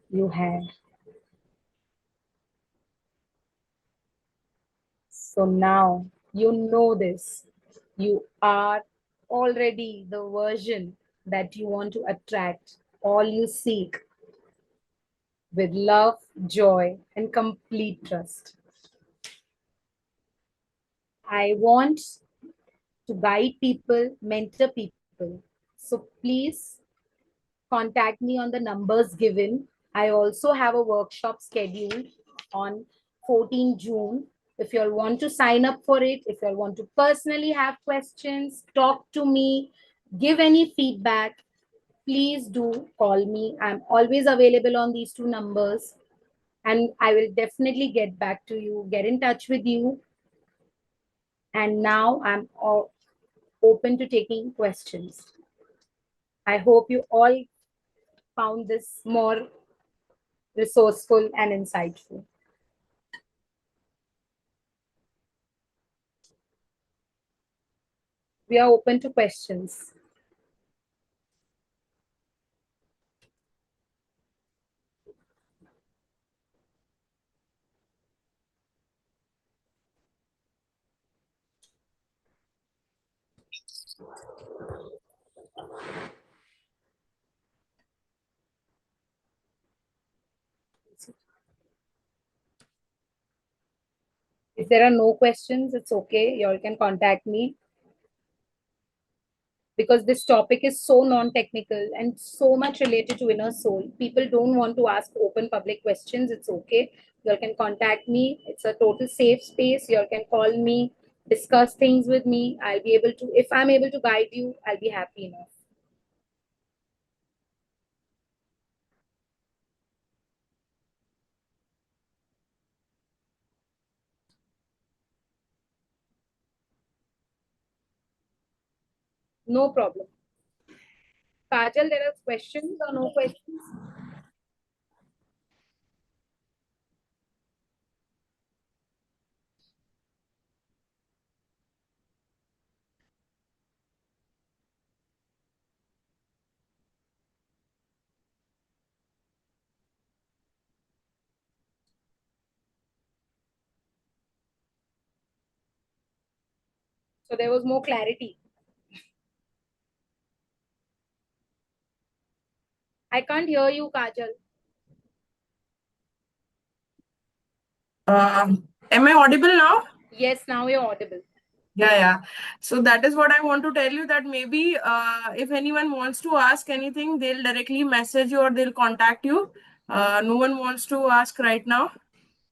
you had. So now you know this. You are already the version that you want to attract, all you seek with love, joy, and complete trust. I want to guide people, mentor people. So please contact me on the numbers given. I also have a workshop scheduled on 14 June. If you all want to sign up for it, if you all want to personally have questions, talk to me, give any feedback, please do call me. I'm always available on these two numbers and I will definitely get back to you, get in touch with you. And now I'm open to taking questions. I hope you all found this more resourceful and insightful. We are open to questions. If there are no questions, it's okay. You all can contact me because this topic is so non-technical and so much related to inner soul. People don't want to ask open public questions. It's okay. You all can contact me. It's a total safe space. You all can call me, discuss things with me. I'll be able to, if I'm able to guide you, I'll be happy enough. No problem. Kajal, there are questions or no questions? So there was more clarity. I can't hear you, Kajal. Am I audible now? Yes, now you're audible. Yeah. So that is what I want to tell you, that maybe if anyone wants to ask anything, they'll directly message you or they'll contact you. No one wants to ask right now.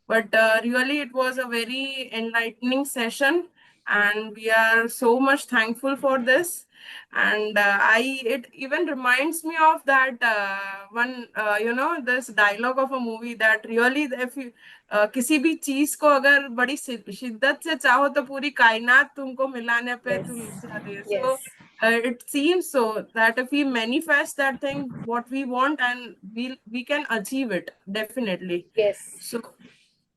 But really, it was a very enlightening session, and we are so much thankful for this. And it even reminds me of that one, this dialogue of a movie that really, if you किसी भी चीज को अगर बड़ी शिद्दत से चाहो तो पूरी कायनात तुमको मिलाने पे Yes. तुम लुटा दे. Yes. So it seems so that if we manifest that thing, what we want, and we can achieve it definitely. Yes. So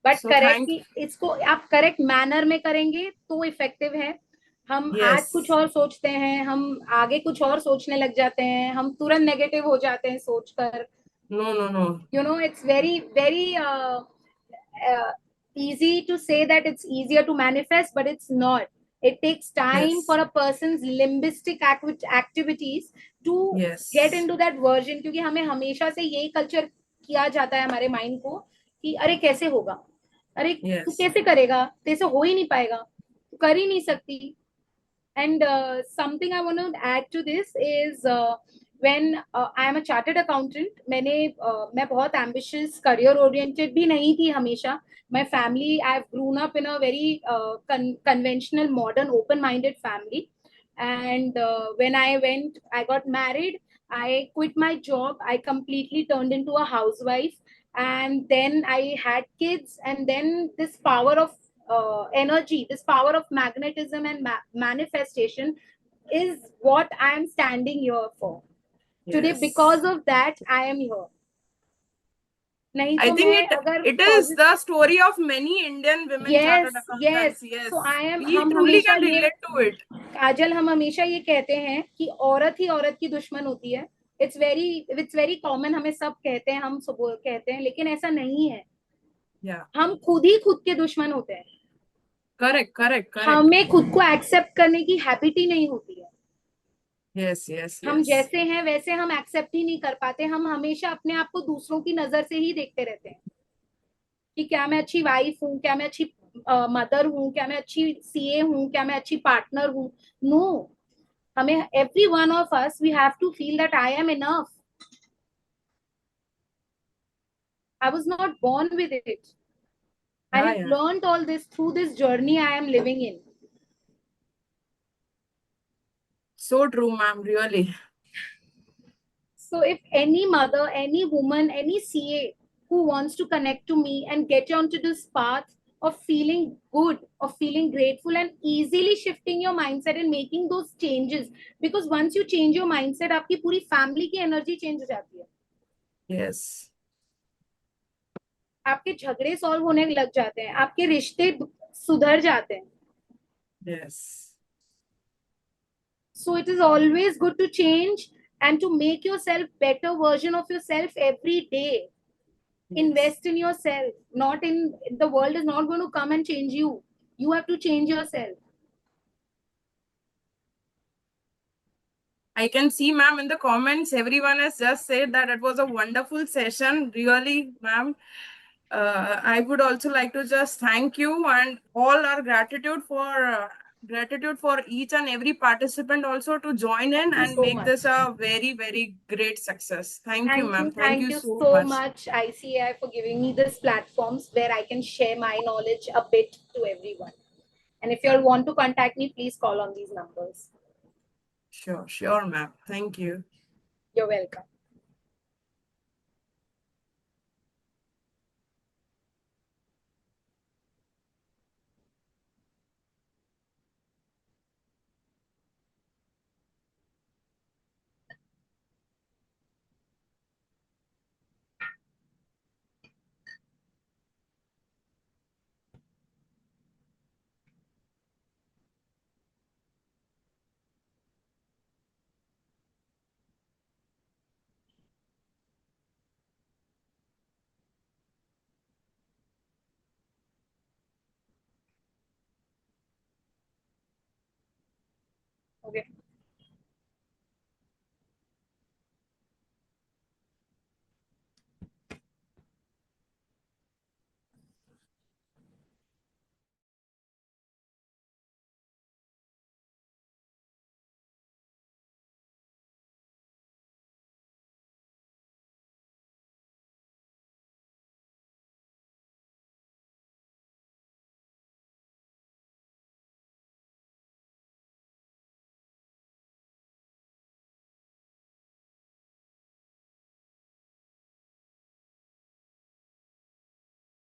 but so correct, thank इसको आप करेक्ट मैनर में करेंगे तो इफेक्टिव है. हम आज कुछ yes और सोचते हैं, हम आगे कुछ और सोचने लग जाते हैं, हम तुरंत नेगेटिव हो जाते हैं सोचकर. no You know, it's very easy to say that it's easier to manifest, but it's not. It takes time yes for a person's limbistic activities to get yes into that version. क्योंकि हमें हमेशा से यही culture किया जाता है हमारे mind को कि अरे कैसे होगा, अरे तू yes कैसे करेगा, तेरे से हो ही नहीं पाएगा, तू कर ही नहीं सकती. And something I want to add to this is when I am a chartered accountant, मैं बहुत ambitious, career oriented भी नहीं थी हमेशा. My family, I've grown up in a very conventional, modern, open-minded family. And when I got married, I quit my job. I completely turned into a housewife. And then I had kids. And then this power of energy, this power of magnetism and manifestation is what I am standing here for. Today, Yes. because of that, I am here. नहीं I तो think मैं अगर it is the story of many Indian women yes, chartered yes. accountants. Yes. So I am, We हम truly हमेशा can ये relate to it. काजल हम हमेशा ये कहते हैं कि औरत ही औरत की दुश्मन होती है. It's very common. हमें सब कहते हैं, हम सब कहते हैं, लेकिन ऐसा नहीं है. Yeah. हम खुद ही खुद के दुश्मन होते हैं. Correct. हमें खुद को एक्सेप्ट करने की हैबिट ही नहीं होती है. Yes. हम जैसे हैं वैसे हम एक्सेप्ट ही नहीं कर पाते. हम हमेशा अपने आप को दूसरों की नजर से ही देखते रहते हैं कि क्या मैं अच्छी वाइफ हूँ, क्या मैं अच्छी मदर हूँ, क्या मैं अच्छी सीए हूँ, क्या मैं अच्छी पार्टनर हूँ. नो, हमें every one of us we have to feel that I am enough. I was not born with it. I have learned all this through this journey I am living in. So true, ma'am. Really. So if any mother, any woman, any CA who wants to connect to me and get onto this path of feeling good, of feeling grateful, and easily shifting your mindset and making those changes, because once you change your mindset, आपकी पूरी family की energy change हो जाती है. Yes. आपके झगड़े solve होने लग जाते हैं, आपके रिश्ते सुधर जाते हैं. Yes. So it is always good to change and to make yourself better version of yourself every day. Invest in yourself. Not in the world is not going to come and change you. You have to change yourself. I can see, ma'am, in the comments, everyone has just said that it was a wonderful session. Really, ma'am. I would also like to just thank you and all our gratitude for each and every participant also to join in and So make much. this a very great success. Thank you, ma'am. Thank you so so much. ICAI, for giving me this platforms where I can share my knowledge a bit to everyone. And if you all want to contact me, please call on these numbers. Sure, ma'am. Thank you. You're welcome. Okay.